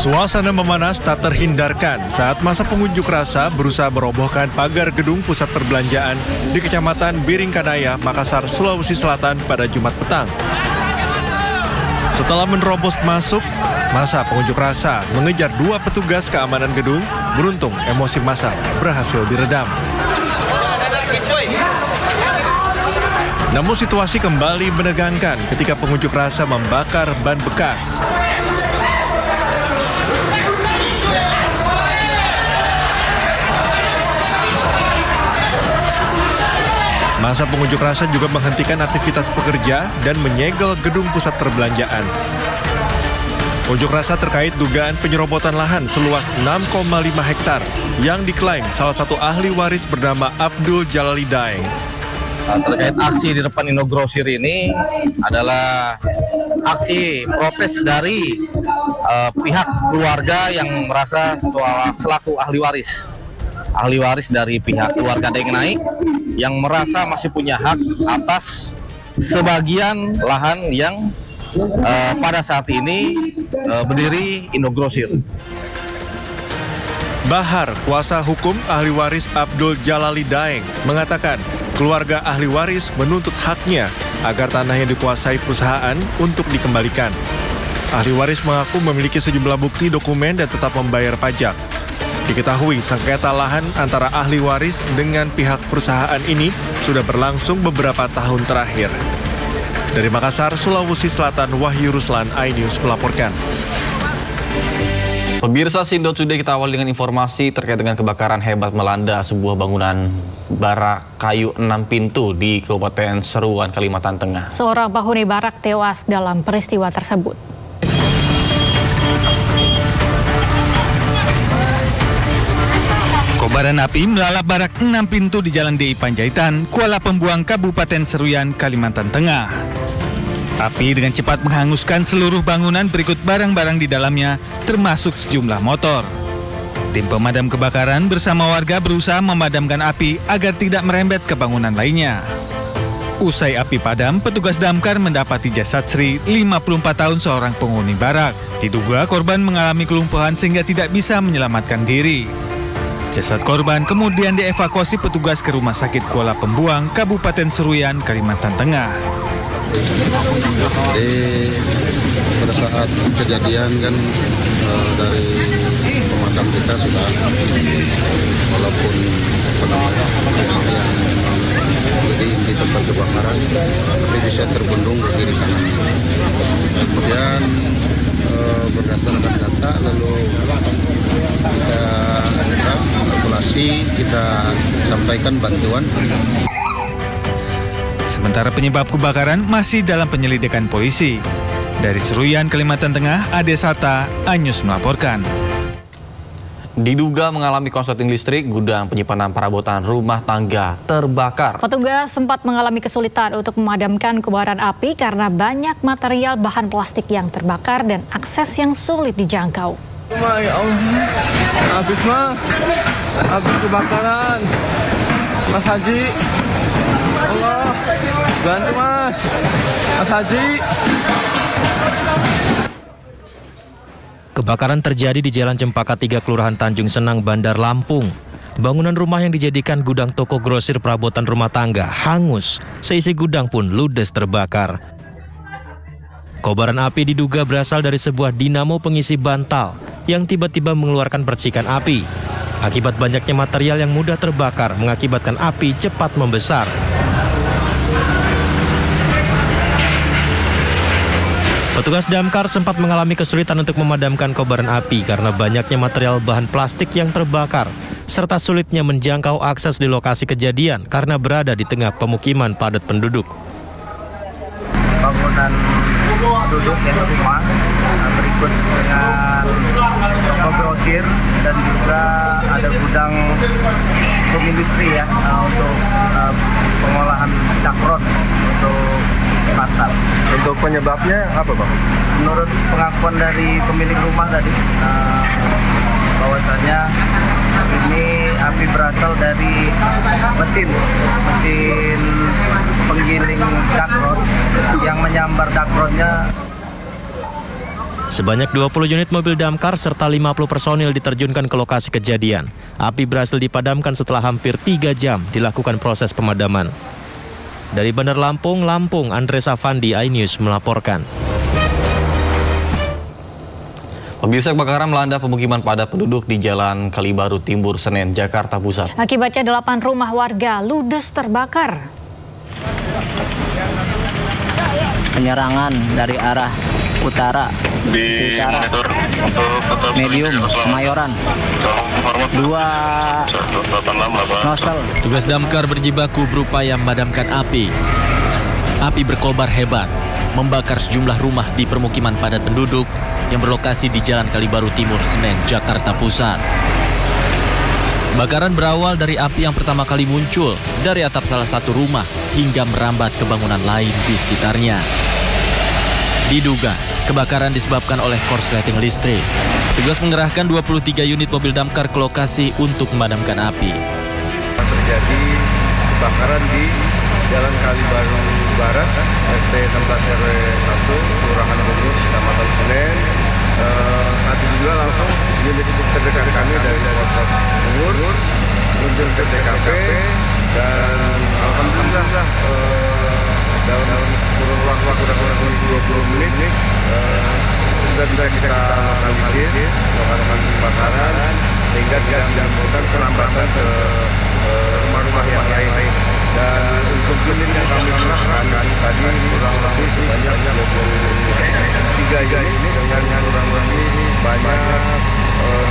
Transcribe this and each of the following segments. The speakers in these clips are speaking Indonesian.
Suasana memanas tak terhindarkan saat masa pengunjuk rasa berusaha merobohkan pagar gedung pusat perbelanjaan di Kecamatan Biringkanaya, Makassar, Sulawesi Selatan pada Jumat petang. Setelah menerobos masuk, masa pengunjuk rasa mengejar dua petugas keamanan gedung. Beruntung emosi massa berhasil diredam. Namun situasi kembali menegangkan ketika pengunjuk rasa membakar ban bekas. Masa pengunjuk rasa juga menghentikan aktivitas pekerja dan menyegel gedung pusat perbelanjaan. Unjuk rasa terkait dugaan penyerobotan lahan seluas 6,5 hektar yang diklaim salah satu ahli waris bernama Abdul Jalali Daeng. Terkait aksi di depan Indogrosir ini adalah aksi protes dari pihak keluarga yang merasa selaku ahli waris dari pihak keluarga Daeng Naik yang merasa masih punya hak atas sebagian lahan yang pada saat ini berdiri Indogrosir. Bahar, kuasa hukum ahli waris Abdul Jalali Daeng, mengatakan keluarga ahli waris menuntut haknya agar tanah yang dikuasai perusahaan untuk dikembalikan. Ahli waris mengaku memiliki sejumlah bukti dokumen dan tetap membayar pajak. Diketahui sengketa lahan antara ahli waris dengan pihak perusahaan ini sudah berlangsung beberapa tahun terakhir. Dari Makassar, Sulawesi Selatan, Wahyu Ruslan, iNews melaporkan. Pemirsa Sindo Today, kita awal dengan informasi terkait dengan kebakaran hebat melanda sebuah bangunan barak kayu 6 pintu di Kabupaten Seruan, Kalimantan Tengah. Seorang penghuni barak tewas dalam peristiwa tersebut. Kobaran api melalap barak 6 pintu di Jalan DI Panjaitan, Kuala Pembuang, Kabupaten Seruyan, Kalimantan Tengah. Api dengan cepat menghanguskan seluruh bangunan berikut barang-barang di dalamnya, termasuk sejumlah motor. Tim pemadam kebakaran bersama warga berusaha memadamkan api agar tidak merembet ke bangunan lainnya. Usai api padam, petugas damkar mendapati jasad Sri, 54 tahun, seorang penghuni barak. Diduga korban mengalami kelumpuhan sehingga tidak bisa menyelamatkan diri. Jasad korban kemudian dievakuasi petugas ke Rumah Sakit Kuala Pembuang, Kabupaten Seruyan, Kalimantan Tengah. Jadi pada saat kejadian kan dari pemadam kita sudah, walaupun jadi di tempat kebakaran tapi bisa terbendung ke kiri kanan. Kemudian berdasarkan data lalu kita kalkulasi, kita sampaikan bantuan. Sementara penyebab kebakaran masih dalam penyelidikan polisi. Dari Seruyan, Kalimantan Tengah, Ade Sata, iNews melaporkan. Diduga mengalami korsleting listrik, gudang penyimpanan perabotan rumah tangga terbakar. Petugas sempat mengalami kesulitan untuk memadamkan kobaran api karena banyak material bahan plastik yang terbakar dan akses yang sulit dijangkau. Ya Allah, habis kebakaran. Mas Haji, Allah, bantu Mas Haji. Kebakaran terjadi di Jalan Cempaka 3, Kelurahan Tanjung Senang, Bandar Lampung. Bangunan rumah yang dijadikan gudang toko grosir perabotan rumah tangga hangus. Seisi gudang pun ludes terbakar. Kobaran api diduga berasal dari sebuah dinamo pengisi bantal yang tiba-tiba mengeluarkan percikan api. Akibat banyaknya material yang mudah terbakar mengakibatkan api cepat membesar. Petugas damkar sempat mengalami kesulitan untuk memadamkan kobaran api karena banyaknya material bahan plastik yang terbakar, serta sulitnya menjangkau akses di lokasi kejadian karena berada di tengah pemukiman padat penduduk. Bangunan penduduk yang rumah berikut dengan toko grosir dan juga ada gudang industri ya untuk pengolahan dakron untuk isi bantal. Untuk penyebabnya apa, Bang? Menurut pengakuan dari pemilik rumah tadi, bahwasannya ini api berasal dari mesin penggiling dakron yang menyambar dakronnya. Sebanyak 20 unit mobil damkar serta 50 personil diterjunkan ke lokasi kejadian. Api berhasil dipadamkan setelah hampir 3 jam dilakukan proses pemadaman. Dari Bandar Lampung, Andre Safandi, iNews melaporkan. Pemirsa, kebakaran melanda pemukiman padat penduduk di Jalan Kalibaru Timur, Senen, Jakarta Pusat. Akibatnya 8 rumah warga ludes terbakar. Penyerangan dari arah utara, sekitar medium, Kemayoran, 2 nozzle. Tugas damkar berjibaku berupaya memadamkan api. Api berkobar hebat, membakar sejumlah rumah di permukiman padat penduduk yang berlokasi di Jalan Kalibaru Timur, Senen, Jakarta Pusat. Bakaran berawal dari api yang pertama kali muncul dari atap salah satu rumah hingga merambat ke bangunan lain di sekitarnya. Diduga, kebakaran disebabkan oleh korsleting listrik. Tugas mengerahkan 23 unit mobil damkar ke lokasi untuk memadamkan api. Terjadi kebakaran di Jalan Kalibaru Barat, RT 16 RW 1, Kelurahan Bungur, Kecamatan Senen. Saat itu juga langsung unit terdekat kami dari Polres Bungur menuju ke TKP, dan alhamdulillah dalam kurun waktu kurang 20 menit sudah bisa kita lokalisir lokasi kebakaran sehingga tidak menimbulkan perlambatan ke rumah-rumah yang lain. Dan untuk unit yang kami kerahkan tadi kurang lebih sebanyak 23 unit dengan kurang lebih banyak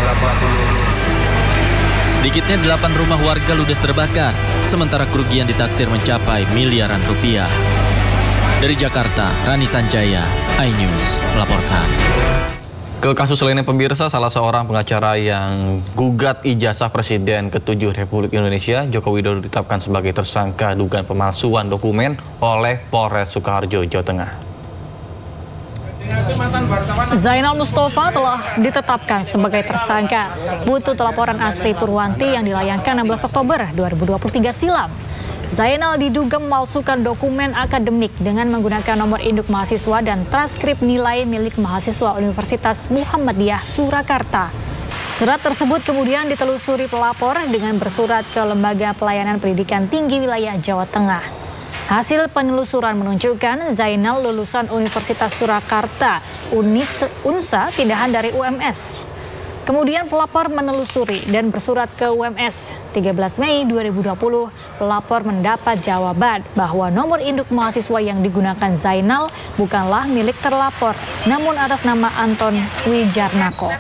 80. Sedikitnya 8 rumah warga ludes terbakar, sementara kerugian ditaksir mencapai miliaran rupiah. Dari Jakarta, Rani Sanjaya, iNews melaporkan. Ke kasus lainnya, pemirsa, salah seorang pengacara yang gugat ijazah Presiden ke-7 Republik Indonesia, Joko Widodo, ditetapkan sebagai tersangka dugaan pemalsuan dokumen oleh Polres Sukoharjo, Jawa Tengah. Zainal Mustafa telah ditetapkan sebagai tersangka buntut laporan Asri Purwanti yang dilayangkan 16 Oktober 2023 silam. Zainal diduga memalsukan dokumen akademik dengan menggunakan nomor induk mahasiswa dan transkrip nilai milik mahasiswa Universitas Muhammadiyah Surakarta. Surat tersebut kemudian ditelusuri pelapor dengan bersurat ke Lembaga Pelayanan Pendidikan Tinggi Wilayah Jawa Tengah. Hasil penelusuran menunjukkan Zainal lulusan Universitas Surakarta, UNSA, pindahan dari UMS. Kemudian pelapor menelusuri dan bersurat ke UMS. 13 Mei 2020, pelapor mendapat jawaban bahwa nomor induk mahasiswa yang digunakan Zainal bukanlah milik terlapor, namun atas nama Anton Wijarnako.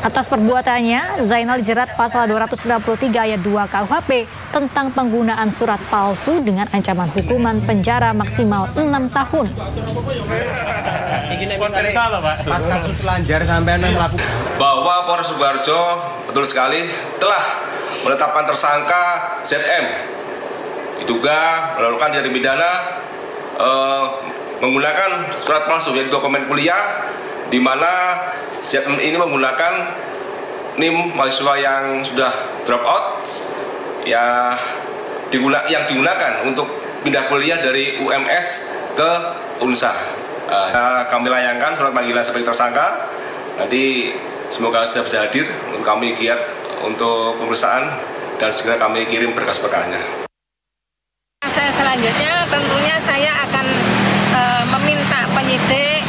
Atas perbuatannya, Zainal dijerat pasal 263 ayat 2 KUHP tentang penggunaan surat palsu dengan ancaman hukuman penjara maksimal 6 tahun. Pas kasus Lanjar sampai melakukan bahwa Polres Sukoharjo betul sekali telah menetapkan tersangka ZM diduga melakukan tindak pidana menggunakan surat palsu yaitu dokumen kuliah, di mana ZM ini menggunakan NIM mahasiswa yang sudah drop out yang digunakan untuk pindah kuliah dari UMS ke UNSA. Kami layangkan surat panggilan sebagai tersangka. Nanti semoga saya bisa hadir untuk kami giat untuk pemeriksaan dan segera kami kirim berkas perkaranya. Saya selanjutnya tentunya saya akan meminta penyidik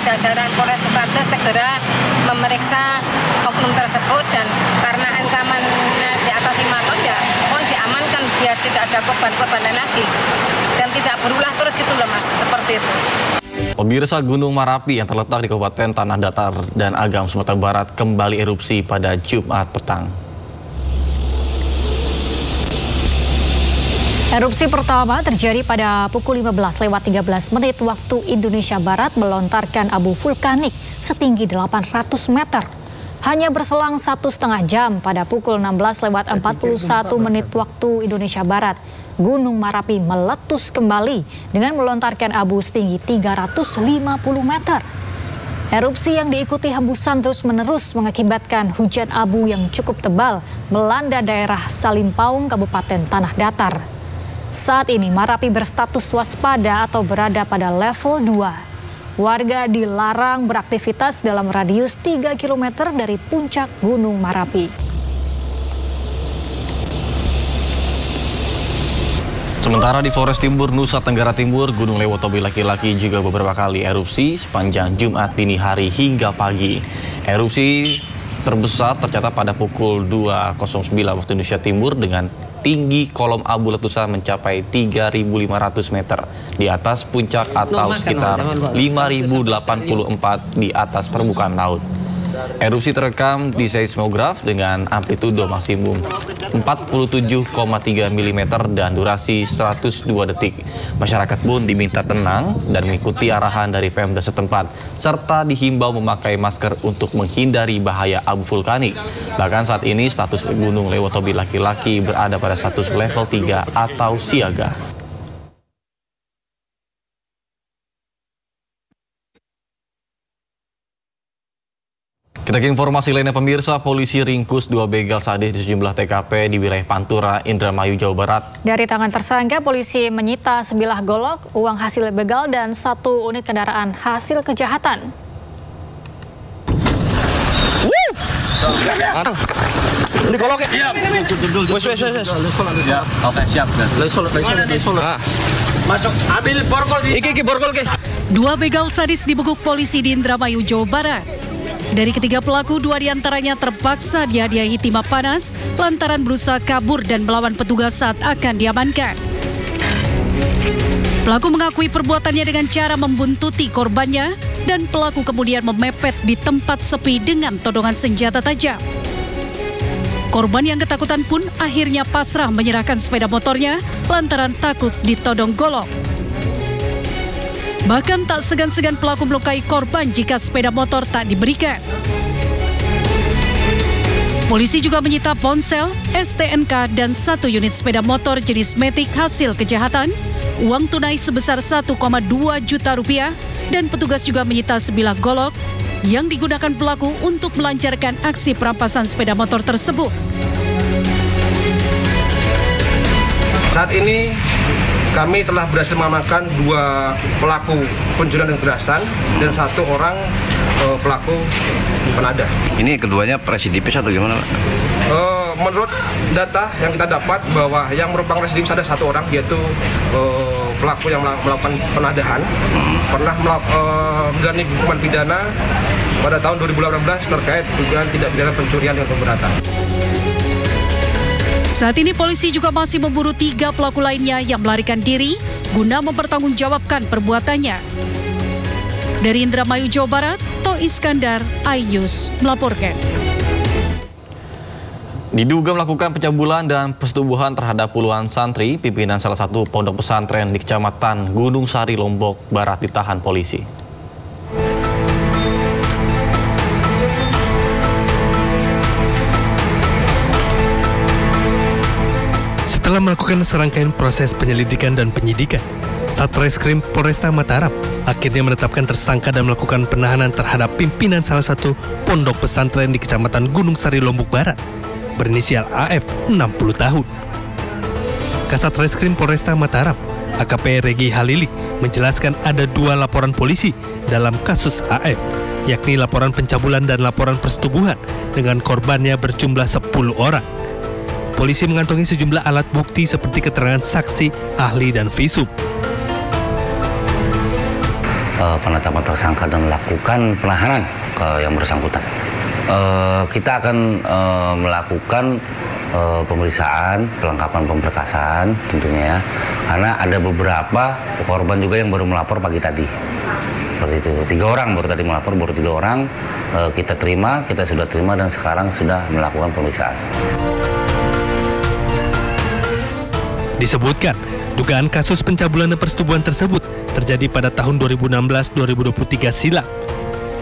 jajaran Polres Sukoharjo segera memeriksa oknum tersebut, dan karena ancamannya di atas 5 tahun ya mohon diamankan biar tidak ada korban-korban lain lagi dan tidak berulah terus gitu loh Mas, seperti itu. Pemirsa, Gunung Marapi yang terletak di Kabupaten Tanah Datar dan Agam, Sumatera Barat kembali erupsi pada Jumat petang. Erupsi pertama terjadi pada pukul 15:13 waktu Indonesia Barat, melontarkan abu vulkanik setinggi 800 meter. Hanya berselang 1,5 jam pada pukul 16:41 waktu Indonesia Barat, Gunung Marapi meletus kembali dengan melontarkan abu setinggi 350 meter. Erupsi yang diikuti hembusan terus-menerus mengakibatkan hujan abu yang cukup tebal melanda daerah Salimpaung, Kabupaten Tanah Datar. Saat ini Marapi berstatus waspada atau berada pada level 2. Warga dilarang beraktivitas dalam radius 3 km dari puncak Gunung Marapi. Sementara di Flores Timur, Nusa Tenggara Timur, Gunung Lewotobi laki-laki juga beberapa kali erupsi sepanjang Jumat dini hari hingga pagi. Erupsi terbesar tercatat pada pukul 2.09 waktu Indonesia Timur dengan tinggi kolom abu letusan mencapai 3.500 meter di atas puncak atau sekitar 5.084 di atas permukaan laut. Erupsi terekam di seismograf dengan amplitudo maksimum 47,3 mm dan durasi 102 detik. Masyarakat pun diminta tenang dan mengikuti arahan dari Pemda setempat, serta dihimbau memakai masker untuk menghindari bahaya abu vulkanik. Bahkan saat ini status Gunung Lewotobi laki-laki berada pada status level 3 atau siaga. Kita ke informasi lainnya pemirsa, polisi ringkus 2 begal sadis di sejumlah TKP di wilayah Pantura, Indramayu, Jawa Barat. Dari tangan tersangka, polisi menyita sebilah golok, uang hasil begal, dan 1 unit kendaraan hasil kejahatan. Ini goloknya. Siap. Oke, siap. Masuk, ambil borgol. Iki borgol ke. 2 begal sadis dibekuk polisi di Indramayu, Jawa Barat. Dari ketiga pelaku, 2 diantaranya terpaksa dihadiahi timah panas lantaran berusaha kabur dan melawan petugas saat akan diamankan. Pelaku mengakui perbuatannya dengan cara membuntuti korbannya dan pelaku kemudian memepet di tempat sepi dengan todongan senjata tajam. Korban yang ketakutan pun akhirnya pasrah menyerahkan sepeda motornya lantaran takut ditodong golok. Bahkan tak segan-segan pelaku melukai korban jika sepeda motor tak diberikan. Polisi juga menyita ponsel, STNK, dan 1 unit sepeda motor jenis Matic hasil kejahatan, uang tunai sebesar 1,2 juta rupiah, dan petugas juga menyita sebilah golok yang digunakan pelaku untuk melancarkan aksi perampasan sepeda motor tersebut. Saat ini kami telah berhasil mengamankan 2 pelaku pencurian dan kekerasan dan 1 orang pelaku penadah. Ini keduanya residivis atau gimana, Pak? Menurut data yang kita dapat bahwa yang merupakan residivis ada 1 orang, yaitu pelaku yang melakukan penadahan, pernah menjalani hukuman pidana pada tahun 2018 terkait dugaan tindak pidana pencurian dengan keberatan. Saat ini polisi juga masih memburu 3 pelaku lainnya yang melarikan diri guna mempertanggungjawabkan perbuatannya. Dari Indramayu, Jawa Barat, To Iskandar, iNews melaporkan. Diduga melakukan pencabulan dan persetubuhan terhadap puluhan santri, pimpinan salah satu pondok pesantren di Kecamatan Gunung Sari, Lombok Barat ditahan polisi. Setelah melakukan serangkaian proses penyelidikan dan penyidikan, Satreskrim Polresta Mataram akhirnya menetapkan tersangka dan melakukan penahanan terhadap pimpinan salah satu pondok pesantren di Kecamatan Gunung Sari, Lombok Barat, berinisial AF, 60 tahun. Kasat Reskrim Polresta Mataram, AKP Regi Halili, menjelaskan ada 2 laporan polisi dalam kasus AF, yakni laporan pencabulan dan laporan persetubuhan dengan korbannya berjumlah 10 orang. Polisi mengantongi sejumlah alat bukti seperti keterangan saksi, ahli, dan visum. Penetapan tersangka dan melakukan penahanan ke yang bersangkutan. Kita akan melakukan pemeriksaan, kelengkapan pemberkasan tentunya ya, karena ada beberapa korban juga yang baru melapor pagi tadi. Seperti itu, 3 orang baru tadi melapor, baru 3 orang kita sudah terima dan sekarang sudah melakukan pemeriksaan. Disebutkan, dugaan kasus pencabulan dan persetubuhan tersebut terjadi pada tahun 2016-2023 silam.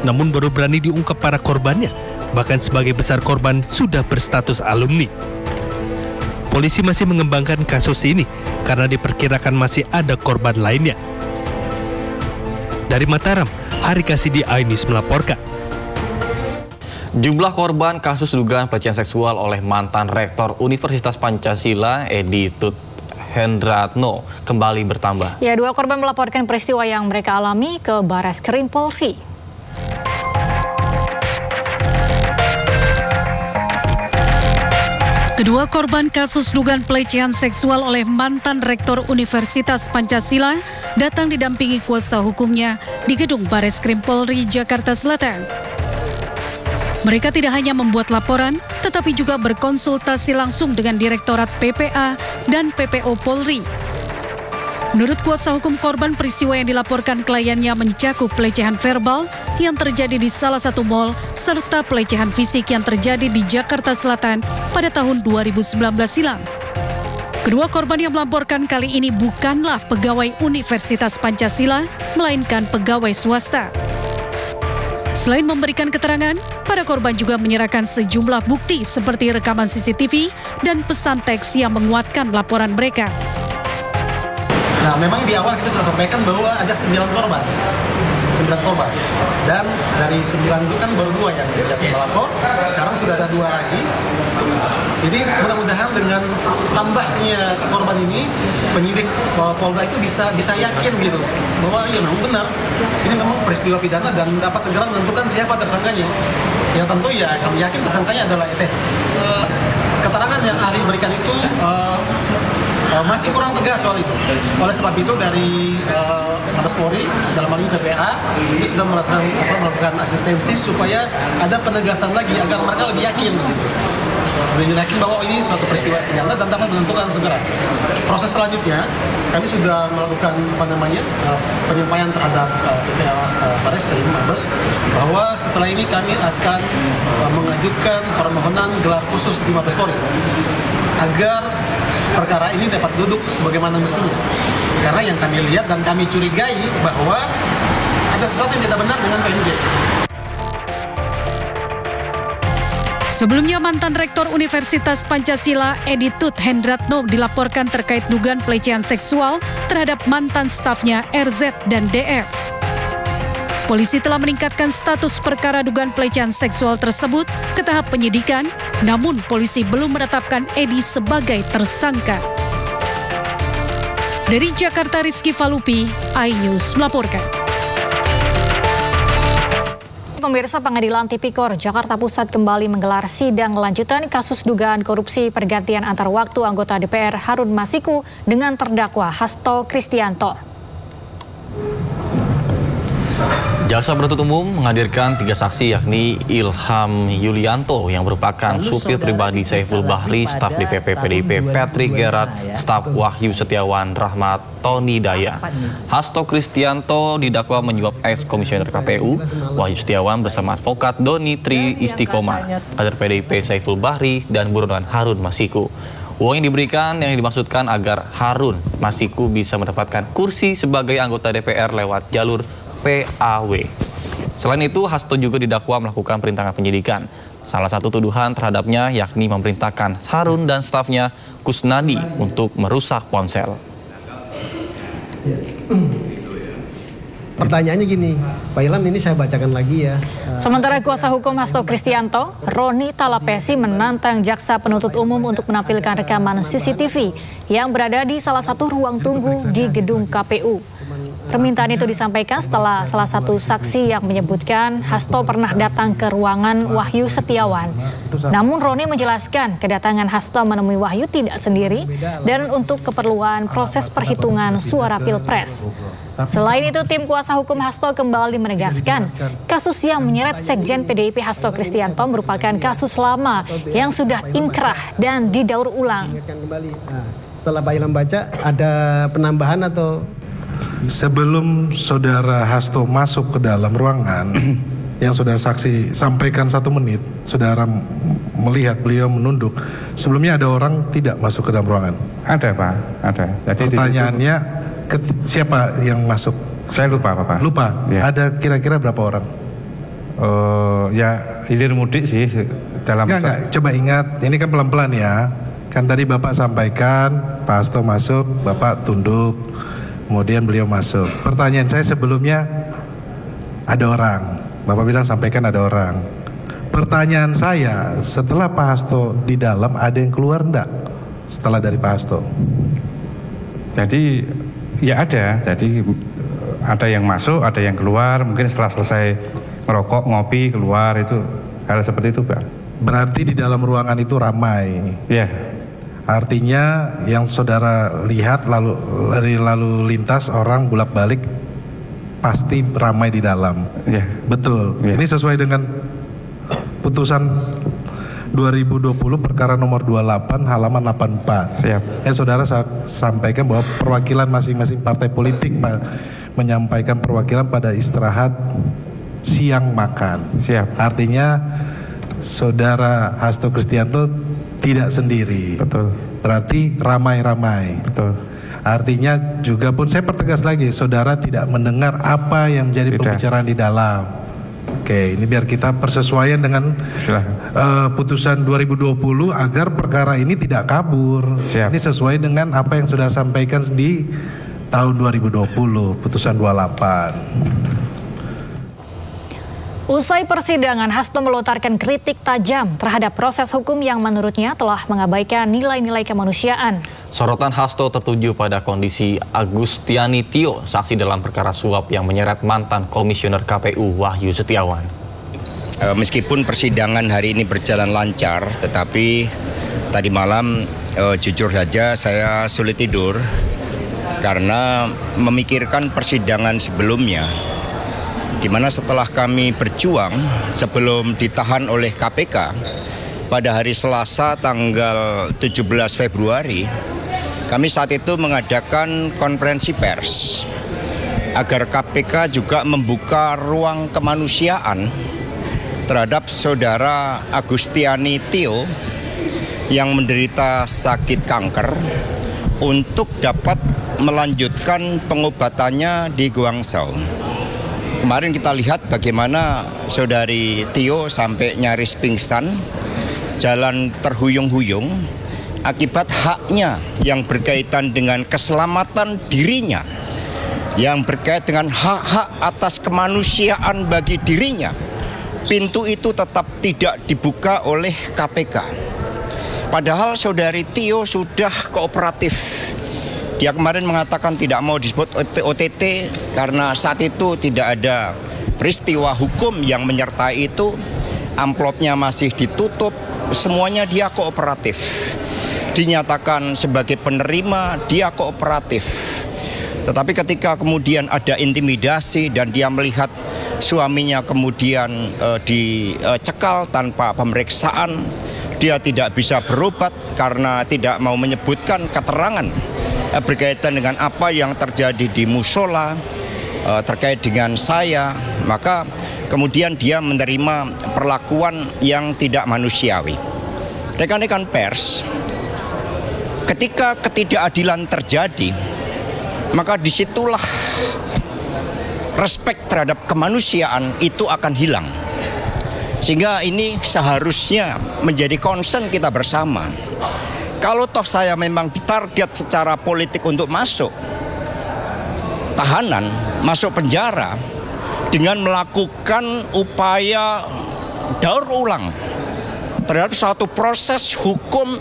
Namun baru berani diungkap para korbannya, bahkan sebagai besar korban sudah berstatus alumni. Polisi masih mengembangkan kasus ini karena diperkirakan masih ada korban lainnya. Dari Mataram, Hari Kasidi, iNews melaporkan. Jumlah korban kasus dugaan pelecehan seksual oleh mantan Rektor Universitas Pancasila, Edi Hendratno kembali bertambah. Ya, 2 korban melaporkan peristiwa yang mereka alami ke Bareskrim Polri. Kedua korban kasus dugaan pelecehan seksual oleh mantan Rektor Universitas Pancasila datang didampingi kuasa hukumnya di gedung Bareskrim Polri Jakarta Selatan. Mereka tidak hanya membuat laporan, tetapi juga berkonsultasi langsung dengan Direktorat PPA dan PPO Polri. Menurut kuasa hukum korban, peristiwa yang dilaporkan kliennya mencakup pelecehan verbal yang terjadi di salah satu mal serta pelecehan fisik yang terjadi di Jakarta Selatan pada tahun 2019 silam. Kedua korban yang melaporkan kali ini bukanlah pegawai Universitas Pancasila, melainkan pegawai swasta. Selain memberikan keterangan, para korban juga menyerahkan sejumlah bukti seperti rekaman CCTV dan pesan teks yang menguatkan laporan mereka. Nah, memang di awal kita sudah sampaikan bahwa ada 9 korban. Dan dari 9 itu kan baru 2 yang melapor, sekarang sudah ada 2 lagi. Jadi mudah-mudahan dengan tambahnya korban ini, penyidik Polda itu bisa yakin gitu bahwa ya memang benar, ini memang peristiwa pidana dan dapat segera menentukan siapa tersangkanya. Yang tentu ya kami yakin tersangkanya adalah ET. Keterangan yang ahli berikan itu masih kurang tegas soal itu. Oleh sebab itu dari Mabes Polri dalam hal ini PPA itu sudah melakukan asistensi supaya ada penegasan lagi agar mereka lebih yakin gitu. Lebih yakin bahwa ini suatu peristiwa pidana dan dapat menentukan segera. Proses selanjutnya kami sudah melakukan penyampaian terhadap PPA Pares dari Mabes bahwa setelah ini kami akan mengajukan permohonan gelar khusus di Mabes Polri agar perkara ini dapat duduk sebagaimana mestinya. Karena yang kami lihat dan kami curigai bahwa ada sesuatu yang tidak benar dengan PMJ. Sebelumnya mantan Rektor Universitas Pancasila Edi Tut Hendratno dilaporkan terkait dugaan pelecehan seksual terhadap mantan stafnya RZ dan DF. Polisi telah meningkatkan status perkara dugaan pelecehan seksual tersebut ke tahap penyidikan, namun polisi belum menetapkan Edi sebagai tersangka. Dari Jakarta, Rizky Falupi, iNews melaporkan. Pemirsa, Pengadilan Tipikor Jakarta Pusat kembali menggelar sidang lanjutan kasus dugaan korupsi pergantian antar waktu anggota DPR Harun Masiku dengan terdakwa Hasto Kristianto. Jaksa penuntut umum menghadirkan 3 saksi yakni Ilham Yulianto yang merupakan supir pribadi Saiful Bahri, staf DPP PDIP Patrick Gerard, staf Wahyu Setiawan Rahmat Tony Daya. Hasto Kristianto didakwa menyuap ex-komisioner KPU Wahyu Setiawan bersama advokat Doni Tri Istiqomah, kader PDIP Saiful Bahri dan buronan Harun Masiku. Uang yang diberikan yang dimaksudkan agar Harun Masiku bisa mendapatkan kursi sebagai anggota DPR lewat jalur PAW. Selain itu, Hasto juga didakwa melakukan perintangan penyidikan. Salah satu tuduhan terhadapnya yakni memerintahkan Harun dan stafnya Kusnadi untuk merusak ponsel. Pertanyaannya gini, Pak Ilham, ini saya bacakan lagi ya. Sementara kuasa hukum Hasto Kristianto, Roni Talapesi menantang jaksa penuntut umum untuk menampilkan rekaman CCTV yang berada di salah satu ruang tunggu di gedung KPU. Permintaan itu disampaikan setelah salah satu saksi yang menyebutkan Hasto pernah datang ke ruangan Wahyu Setiawan. Namun Roni menjelaskan kedatangan Hasto menemui Wahyu tidak sendiri dan untuk keperluan proses perhitungan suara Pilpres. Selain itu, tim kuasa hukum Hasto kembali menegaskan kasus yang menyeret Sekjen PDIP Hasto Kristianto merupakan kasus lama yang sudah inkrah dan didaur ulang. Setelah Pak Ilham baca, ada penambahan atau? Sebelum saudara Hasto masuk ke dalam ruangan, yang saudara saksi sampaikan 1 menit, saudara melihat beliau menunduk. Sebelumnya ada orang tidak masuk ke dalam ruangan? Ada, Pak, ada. Jadi pertanyaannya, siapa yang masuk? Saya lupa, Pak. Lupa? Ya. Ada kira-kira berapa orang? Ya, hilir mudik sih dalam. Enggak, coba ingat, ini kan pelan-pelan ya. Kan tadi Bapak sampaikan, Pak Hasto masuk, Bapak tunduk. Kemudian beliau masuk. Pertanyaan saya sebelumnya, ada orang. Bapak bilang sampaikan ada orang. Pertanyaan saya, setelah Pak Hasto di dalam, ada yang keluar enggak? Setelah dari Pak Hasto? Jadi ya ada yang masuk, ada yang keluar, mungkin setelah selesai ngerokok, ngopi, keluar, itu hal seperti itu, Pak. Berarti di dalam ruangan itu ramai. Iya. Artinya yang saudara lihat lalu lintas orang bolak-balik pasti ramai di dalam. Iya. Betul. Ya. Ini sesuai dengan putusan 2020 perkara nomor 28 halaman 84. Siap. Saudara sampaikan bahwa perwakilan masing-masing partai politik menyampaikan perwakilan pada istirahat siang makan. Siap. Artinya saudara Hasto Kristianto tidak sendiri. Betul. Berarti ramai-ramai. Betul. Artinya juga pun saya pertegas lagi, saudara tidak mendengar apa yang menjadi pembicaraan di dalam. Oke, ini biar kita persesuaian dengan putusan 2020 agar perkara ini tidak kabur. Siap. Ini sesuai dengan apa yang saudara sampaikan di tahun 2020, putusan 28. Usai persidangan, Hasto melontarkan kritik tajam terhadap proses hukum yang menurutnya telah mengabaikan nilai-nilai kemanusiaan. Sorotan Hasto tertuju pada kondisi Agustiani Tio, saksi dalam perkara suap yang menyeret mantan komisioner KPU Wahyu Setiawan. Meskipun persidangan hari ini berjalan lancar, tetapi tadi malam jujur saja saya sulit tidur karena memikirkan persidangan sebelumnya, di mana setelah kami berjuang sebelum ditahan oleh KPK pada hari Selasa tanggal 17 Februari, kami saat itu mengadakan konferensi pers agar KPK juga membuka ruang kemanusiaan terhadap saudara Agustiani Tio yang menderita sakit kanker untuk dapat melanjutkan pengobatannya di Guangzhou. Kemarin kita lihat bagaimana saudari Tio sampai nyaris pingsan, jalan terhuyung-huyung, akibat haknya yang berkaitan dengan keselamatan dirinya, yang berkait dengan hak-hak atas kemanusiaan bagi dirinya. Pintu itu tetap tidak dibuka oleh KPK. Padahal saudari Tio sudah kooperatif. Dia kemarin mengatakan tidak mau disebut OTT karena saat itu tidak ada peristiwa hukum yang menyertai itu. Amplopnya masih ditutup, semuanya dia kooperatif. Dinyatakan sebagai penerima, dia kooperatif. Tetapi ketika kemudian ada intimidasi dan dia melihat suaminya kemudian dicekal tanpa pemeriksaan, dia tidak bisa berobat karena tidak mau menyebutkan keterangan berkaitan dengan apa yang terjadi di musola terkait dengan saya, maka kemudian dia menerima perlakuan yang tidak manusiawi. Rekan-rekan pers, ketika ketidakadilan terjadi, maka disitulah respek terhadap kemanusiaan itu akan hilang. Sehingga ini seharusnya menjadi concern kita bersama. Kalau toh saya memang ditarget secara politik untuk masuk tahanan, masuk penjara dengan melakukan upaya daur ulang terhadap suatu proses hukum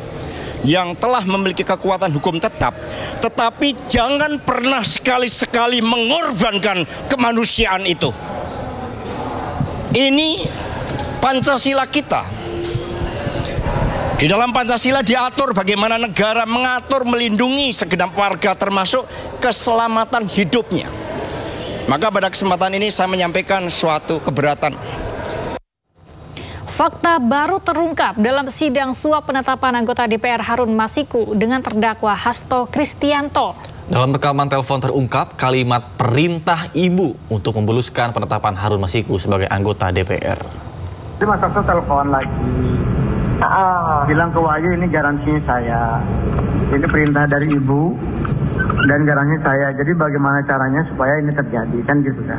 yang telah memiliki kekuatan hukum tetap, tetapi jangan pernah sekali-sekali mengorbankan kemanusiaan itu. Ini Pancasila kita. Di dalam Pancasila diatur bagaimana negara mengatur, melindungi segenap warga termasuk keselamatan hidupnya. Maka pada kesempatan ini saya menyampaikan suatu keberatan. Fakta baru terungkap dalam sidang suap penetapan anggota DPR Harun Masiku dengan terdakwa Hasto Kristianto. Dalam rekaman telepon terungkap kalimat perintah ibu untuk membuluskan penetapan Harun Masiku sebagai anggota DPR. Jadi Mas Hasto telepon lagi. Bilang ke Wahyu, ini garansinya saya, ini perintah dari ibu dan garansi saya, jadi bagaimana caranya supaya ini terjadi, kan gitu kan.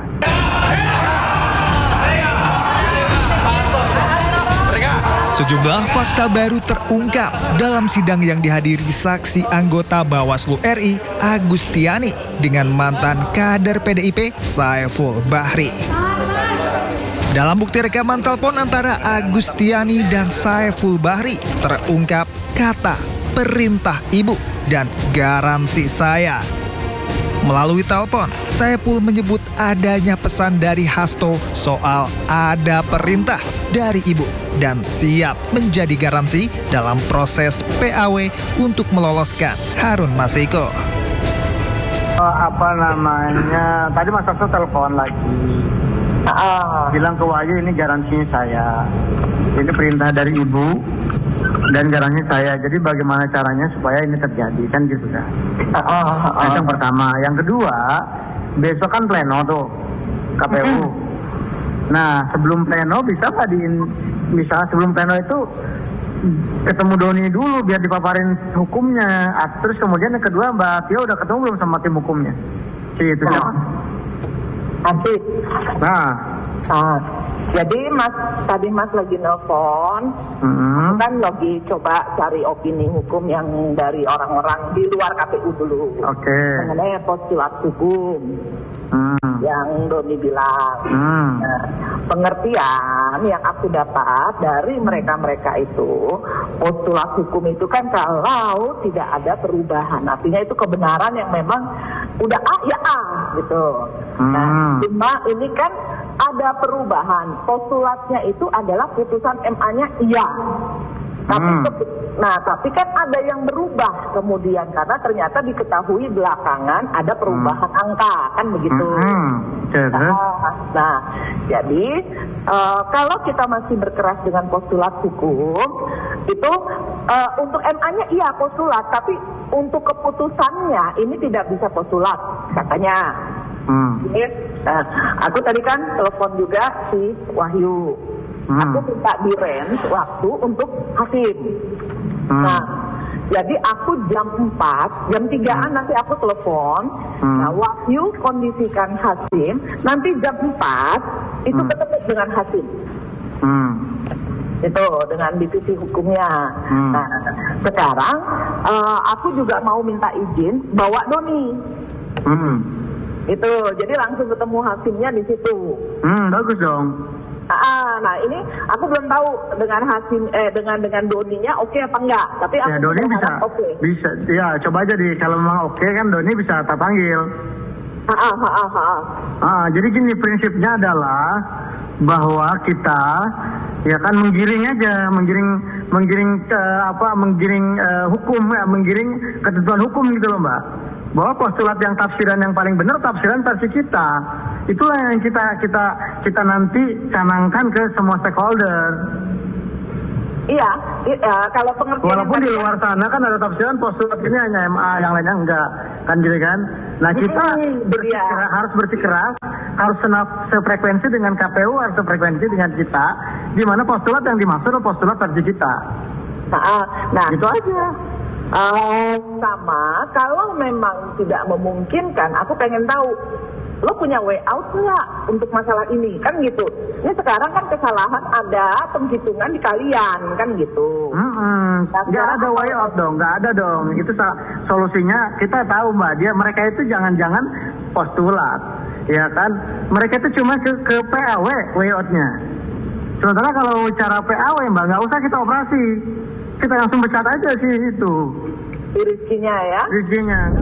Sejumlah fakta baru terungkap dalam sidang yang dihadiri saksi anggota Bawaslu RI Agustiani dengan mantan kader PDIP Saiful Bahri. Dalam bukti rekaman telepon antara Agustiani dan Saiful Bahri terungkap kata perintah ibu dan garansi saya. Melalui telepon, Saiful menyebut adanya pesan dari Hasto soal ada perintah dari ibu dan siap menjadi garansi dalam proses PAW untuk meloloskan Harun Masiku. Tadi Mas Hasto telepon lagi. Bilang ke Wahyu ini garansinya saya. Ini perintah dari ibu dan garansi saya. Jadi bagaimana caranya supaya ini terjadi, kan gitu kan? Itu yang pertama. Yang kedua, besok kan pleno tuh KPU. Nah, sebelum pleno bisa nggak sebelum pleno itu ketemu Doni dulu biar dipaparin hukumnya. Terus kemudian yang kedua, Mbak Tio udah ketemu belum sama tim hukumnya? Itu siapa? Asik. Jadi tadi Mas lagi nelfon, kan lagi coba cari opini hukum yang dari orang-orang di luar KPU dulu. Mengenai postulat hukum yang Doni bilang. Nah, pengertian yang aku dapat dari mereka-mereka itu, postulat hukum itu kan kalau tidak ada perubahan, artinya itu kebenaran yang memang udah A ya A gitu. Nah, cuma ini kan ada perubahan. Postulatnya itu adalah putusan MA-nya iya. Tapi kan ada yang berubah kemudian karena ternyata diketahui belakangan ada perubahan angka, kan begitu. Jadi kalau kita masih berkeras dengan postulat hukum itu untuk MA-nya iya postulat, tapi untuk keputusannya ini tidak bisa postulat katanya. Aku tadi kan telepon juga si Wahyu. Aku minta di-range waktu untuk hakim. Nah, jadi aku jam 4, jam 3-an nanti aku telepon. Nah, Wahyu kondisikan hakim. Nanti jam 4 itu ketemu dengan hakim. Itu dengan divisi hukumnya. Nah, sekarang aku juga mau minta izin bawa Doni. Itu, jadi langsung ketemu hakimnya di situ. Bagus dong. Nah ini aku belum tahu dengan hakim dengan Doninya oke apa enggak. Tapi aku Doni bisa. Ya coba aja kalau memang oke kan Doni bisa tak panggil. Jadi gini prinsipnya adalah bahwa kita ya kan menggiring hukum ya, menggiring ketentuan hukum gitu loh Mbak. Bahwa postulat yang tafsiran yang paling benar tafsiran versi kita. Itulah yang kita nanti canangkan ke semua stakeholder. Iya, kalau pengertian walaupun di luar sana kan ada tafsiran postulat ini hanya MA, yang lainnya enggak, kan gitu kan? Nah kita harus bersikeras, harus sefrekuensi dengan KPU, harus sefrekuensi dengan kita, di mana postulat yang dimaksud adalah postulat versi kita. Nah itu aja. Sama, kalau memang tidak memungkinkan, aku pengen tahu lo punya way out nggak untuk masalah ini, kan gitu. Ini sekarang kan kesalahan ada penghitungan di kalian, kan gitu. Nggak ada way out dong, nggak ada dong. Itu solusinya kita tahu Mbak, mereka itu jangan-jangan postulat, ya kan? Mereka itu cuma ke PAW way outnya. Sementara kalau cara PAW Mbak, nggak usah kita operasi. Kita langsung pecat aja sih itu. Rizkinya ya? Rizkinya.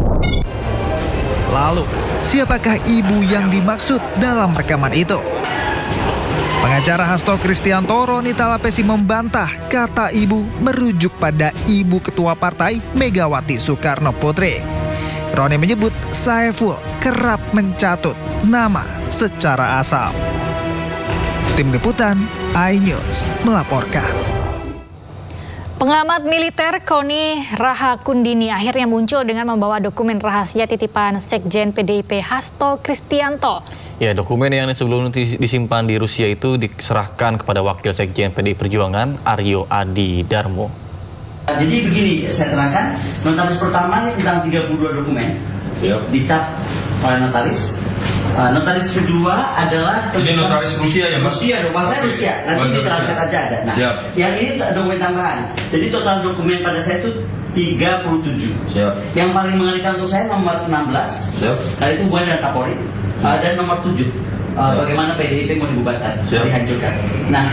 Lalu, siapakah ibu yang dimaksud dalam rekaman itu? Pengacara Hasto Kristianto Roni Talapesi membantah kata ibu merujuk pada ibu ketua partai Megawati Soekarno Putri. Roni menyebut Saiful kerap mencatut nama secara asal. Tim Liputan iNews melaporkan. Pengamat militer Koni Rahakundini akhirnya muncul dengan membawa dokumen rahasia titipan Sekjen PDIP Hasto Kristianto. Ya, dokumen yang sebelumnya disimpan di Rusia itu diserahkan kepada Wakil Sekjen PDI Perjuangan Aryo Adi Darmo. Jadi begini, saya terangkan, notaris pertama ini tentang 32 dokumen, dicap oleh notaris. Notaris kedua adalah ini notaris Rusia ya Mas? Rusia dong, saya Rusia. Nanti ditranslate aja ada. Nah, yang ini dokumen tambahan. Jadi total dokumen pada saya itu 37. Yang paling mengerikan untuk saya nomor 16. Itu buat dari Kapolri. Dan nomor 7. bagaimana PDIP mau dibubarkan, dihancurkan. Nah,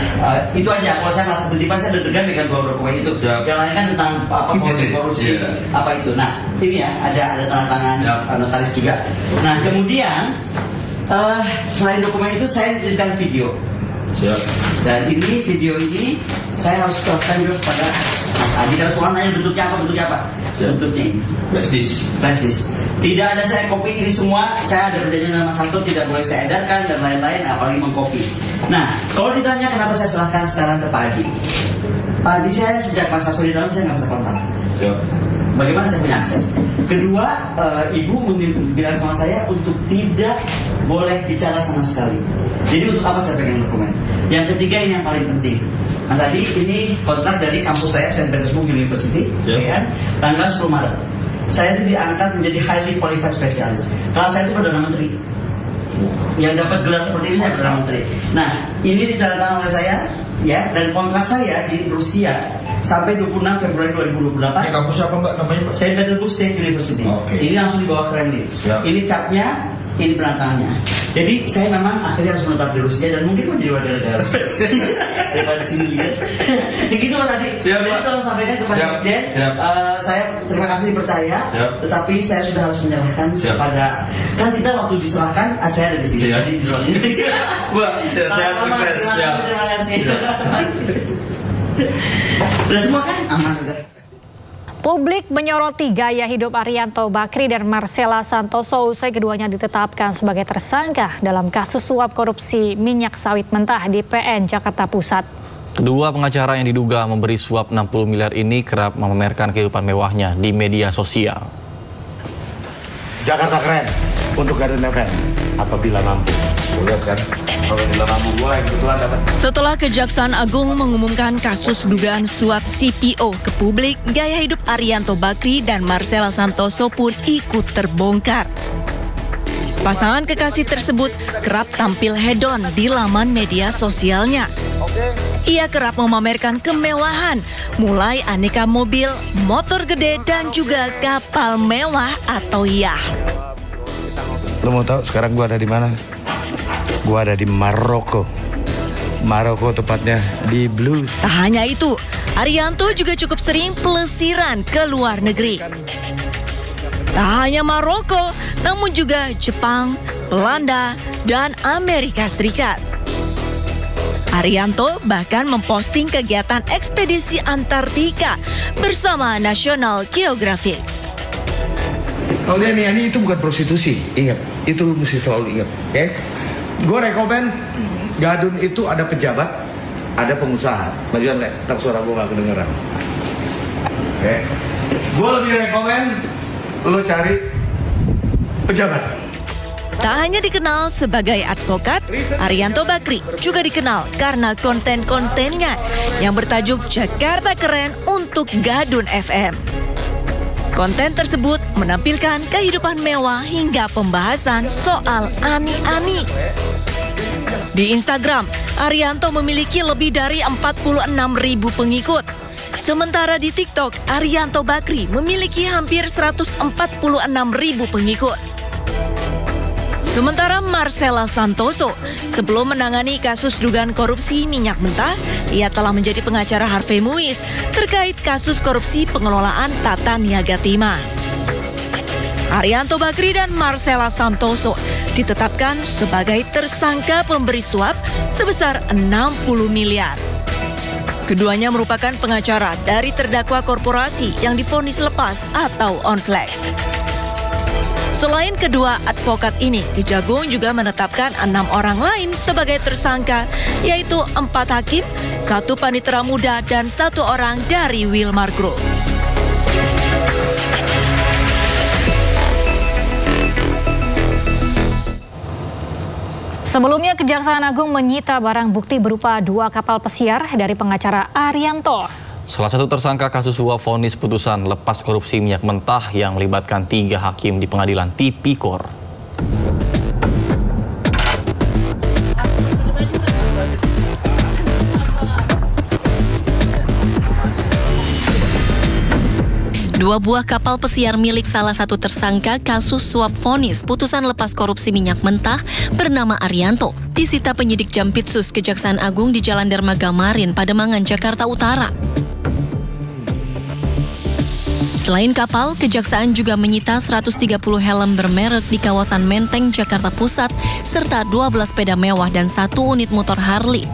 itu aja. Kalau saya merasa terlibat, saya deg-degan dengan 2 dokumen itu. Yang lain kan tentang korupsi, apa itu. Nah, ini ya ada tanda tangan notaris juga. Nah, kemudian selain dokumen itu saya dijadikan video. Dan ini video ini saya harus serahkan juga kepada Mas Adi. Kalau seorang nanya bentuknya apa? Bentuknya ini flash disk. Tidak ada saya copy ini semua. Saya ada perjanjian dengan Mas Hasto, tidak boleh saya edarkan dan lain-lain, apalagi mengcopy. Nah, kalau ditanya kenapa saya serahkan sekarang ke Pak Adi, Pak Adi saya sejak Mas Hasto di dalam saya nggak bisa kontak. Bagaimana saya punya akses? Kedua, Ibu bilang sama saya untuk tidak boleh bicara sama sekali. Jadi untuk apa saya pegang dokumen? Yang ketiga ini yang paling penting. Mas Adi, ini kontrak dari kampus saya, St. Petersburg University, kan? Tanggal 10 Maret. Saya diangkat menjadi highly qualified specialist. Kalau saya itu Perdana Menteri. Yang dapat gelar seperti ini saya Perdana Menteri. Nah, ini ditandatangani oleh saya, ya, dan kontrak saya di Rusia sampai 26 Februari 2028. Ini kampus apa Mbak namanya? St. Petersburg State University. Ini langsung di bawah Kremlin. Ini capnya, ini penantangannya. Jadi saya memang akhirnya harus menetap di Rusia dan mungkin menjadi warga negara Rusia daripada sini lihat. Gitu Mas Adi. Jadi tolong sampaikan kepada Dirjen, saya terima kasih dipercaya, tetapi saya sudah harus menyerahkan kepada, kan kita waktu diserahkan saya ada di sini. Jadi di ruang ini. Sehat sukses. Terima kasih. Udah semua kan aman udah. Publik menyoroti gaya hidup Arianto Bakri dan Marcella Santoso usai keduanya ditetapkan sebagai tersangka dalam kasus suap korupsi minyak sawit mentah di PN Jakarta Pusat. Kedua pengacara yang diduga memberi suap 60 miliar ini kerap memamerkan kehidupan mewahnya di media sosial. Jakarta keren untuk Garden FM apabila mampu. Lihat kan, apabila mampu mulai kebetulan dapat. Setelah Kejaksaan Agung mengumumkan kasus dugaan suap CPO ke publik, gaya hidup Arianto Bakri dan Marcella Santoso pun ikut terbongkar. Pasangan kekasih tersebut kerap tampil hedon di laman media sosialnya. Ia kerap memamerkan kemewahan, mulai aneka mobil, motor gede, dan juga kapal mewah atau yacht. Lo mau tahu sekarang gua ada di mana? Gua ada di Maroko. Maroko tepatnya di Blues. Tak hanya itu, Arianto juga cukup sering pelesiran ke luar negeri. Tak hanya Maroko, namun juga Jepang, Belanda, dan Amerika Serikat. Arianto bahkan memposting kegiatan ekspedisi Antartika bersama National Geographic. Kalau dia ini itu bukan prostitusi, ingat. Itu lu mesti selalu ingat, oke? Gue rekomen Gadun itu ada pejabat, ada pengusaha. Majuan nggak? Tapi suara gue nggak kedengeran. Oke? Gue lebih rekomen lo cari pejabat. Tak hanya dikenal sebagai advokat, Arianto Bakri juga dikenal karena konten-kontennya yang bertajuk Jakarta Keren untuk Gadun FM. Konten tersebut menampilkan kehidupan mewah hingga pembahasan soal ani-ani. Di Instagram, Arianto memiliki lebih dari 46.000 pengikut. Sementara di TikTok, Arianto Bakri memiliki hampir 146.000 pengikut. Sementara Marcella Santoso, sebelum menangani kasus dugaan korupsi minyak mentah, ia telah menjadi pengacara Harvey Muiz terkait kasus korupsi pengelolaan Tata Niaga Timah. Arianto Bakri dan Marcella Santoso ditetapkan sebagai tersangka pemberi suap sebesar 60 miliar. Keduanya merupakan pengacara dari terdakwa korporasi yang divonis lepas atau onslaught. Selain kedua advokat ini, Kejagung juga menetapkan 6 orang lain sebagai tersangka, yaitu 4 hakim, 1 panitera muda, dan 1 orang dari Wilmar Group. Sebelumnya, Kejaksaan Agung menyita barang bukti berupa 2 kapal pesiar dari pengacara Arianto. Salah satu tersangka kasus suap vonis putusan lepas korupsi minyak mentah yang melibatkan 3 hakim di pengadilan Tipikor. Dua buah kapal pesiar milik salah satu tersangka kasus suap vonis putusan lepas korupsi minyak mentah bernama Arianto disita penyidik Jampitsus Kejaksaan Agung di Jalan Dermaga Marin, Pademangan, Jakarta Utara. Selain kapal, Kejaksaan juga menyita 130 helm bermerek di kawasan Menteng, Jakarta Pusat, serta 12 sepeda mewah dan 1 unit motor Harley.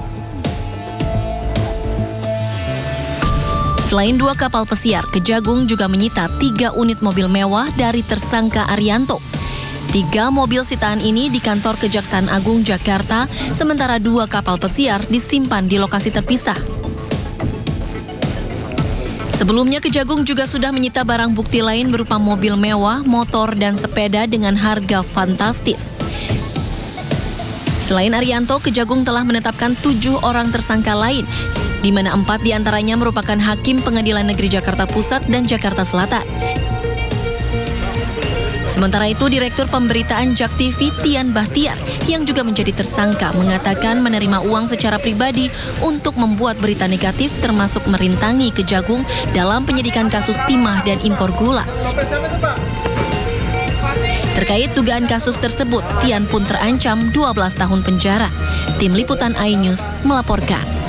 Selain 2 kapal pesiar, Kejagung juga menyita 3 unit mobil mewah dari tersangka Arianto. 3 mobil sitaan ini di kantor Kejaksaan Agung Jakarta, sementara 2 kapal pesiar disimpan di lokasi terpisah. Sebelumnya, Kejagung juga sudah menyita barang bukti lain berupa mobil mewah, motor, dan sepeda dengan harga fantastis. Selain Arianto, Kejagung telah menetapkan 7 orang tersangka lain, di mana 4 diantaranya merupakan hakim Pengadilan Negeri Jakarta Pusat dan Jakarta Selatan. Sementara itu, Direktur Pemberitaan JAK TV Tian Bahtiar yang juga menjadi tersangka mengatakan menerima uang secara pribadi untuk membuat berita negatif termasuk merintangi Kejagung dalam penyidikan kasus timah dan impor gula. Terkait dugaan kasus tersebut, Tian pun terancam 12 tahun penjara. Tim Liputan iNews melaporkan.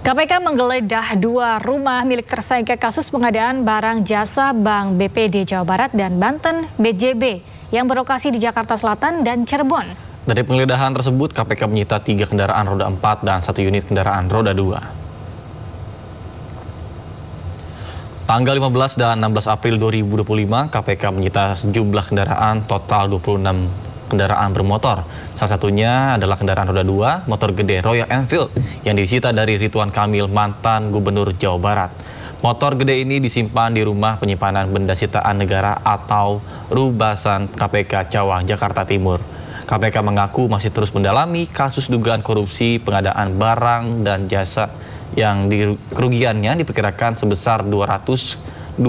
KPK menggeledah 2 rumah milik tersangka kasus pengadaan barang jasa Bank BPD Jawa Barat dan Banten BJB yang berlokasi di Jakarta Selatan dan Cirebon. Dari penggeledahan tersebut, KPK menyita 3 kendaraan roda 4 dan 1 unit kendaraan roda 2. Tanggal 15 dan 16 April 2025, KPK menyita sejumlah kendaraan, total 26 kendaraan bermotor. Salah satunya adalah kendaraan roda 2, motor gede Royal Enfield yang disita dari Ridwan Kamil, mantan Gubernur Jawa Barat. Motor gede ini disimpan di rumah penyimpanan benda sitaan negara atau Rubasan KPK Cawang, Jakarta Timur. KPK mengaku masih terus mendalami kasus dugaan korupsi pengadaan barang dan jasa yang kerugiannya diperkirakan sebesar 222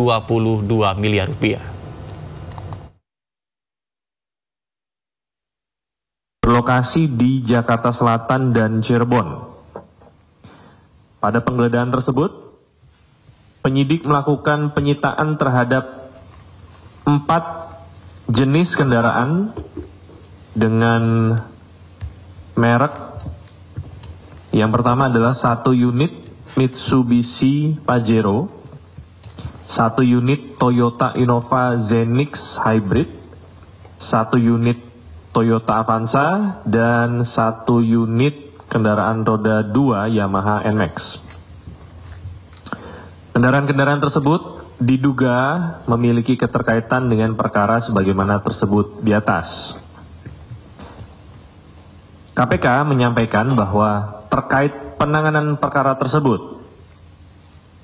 miliar rupiah. Berlokasi di Jakarta Selatan dan Cirebon. Pada penggeledahan tersebut, penyidik melakukan penyitaan terhadap 4 jenis kendaraan dengan merek. Yang pertama adalah 1 unit Mitsubishi Pajero, 1 unit Toyota Innova Zenix Hybrid, 1 unit Toyota Avanza, dan 1 unit kendaraan roda 2 Yamaha NMAX. Kendaraan-kendaraan tersebut diduga memiliki keterkaitan dengan perkara sebagaimana tersebut di atas. KPK menyampaikan bahwa terkait penanganan perkara tersebut,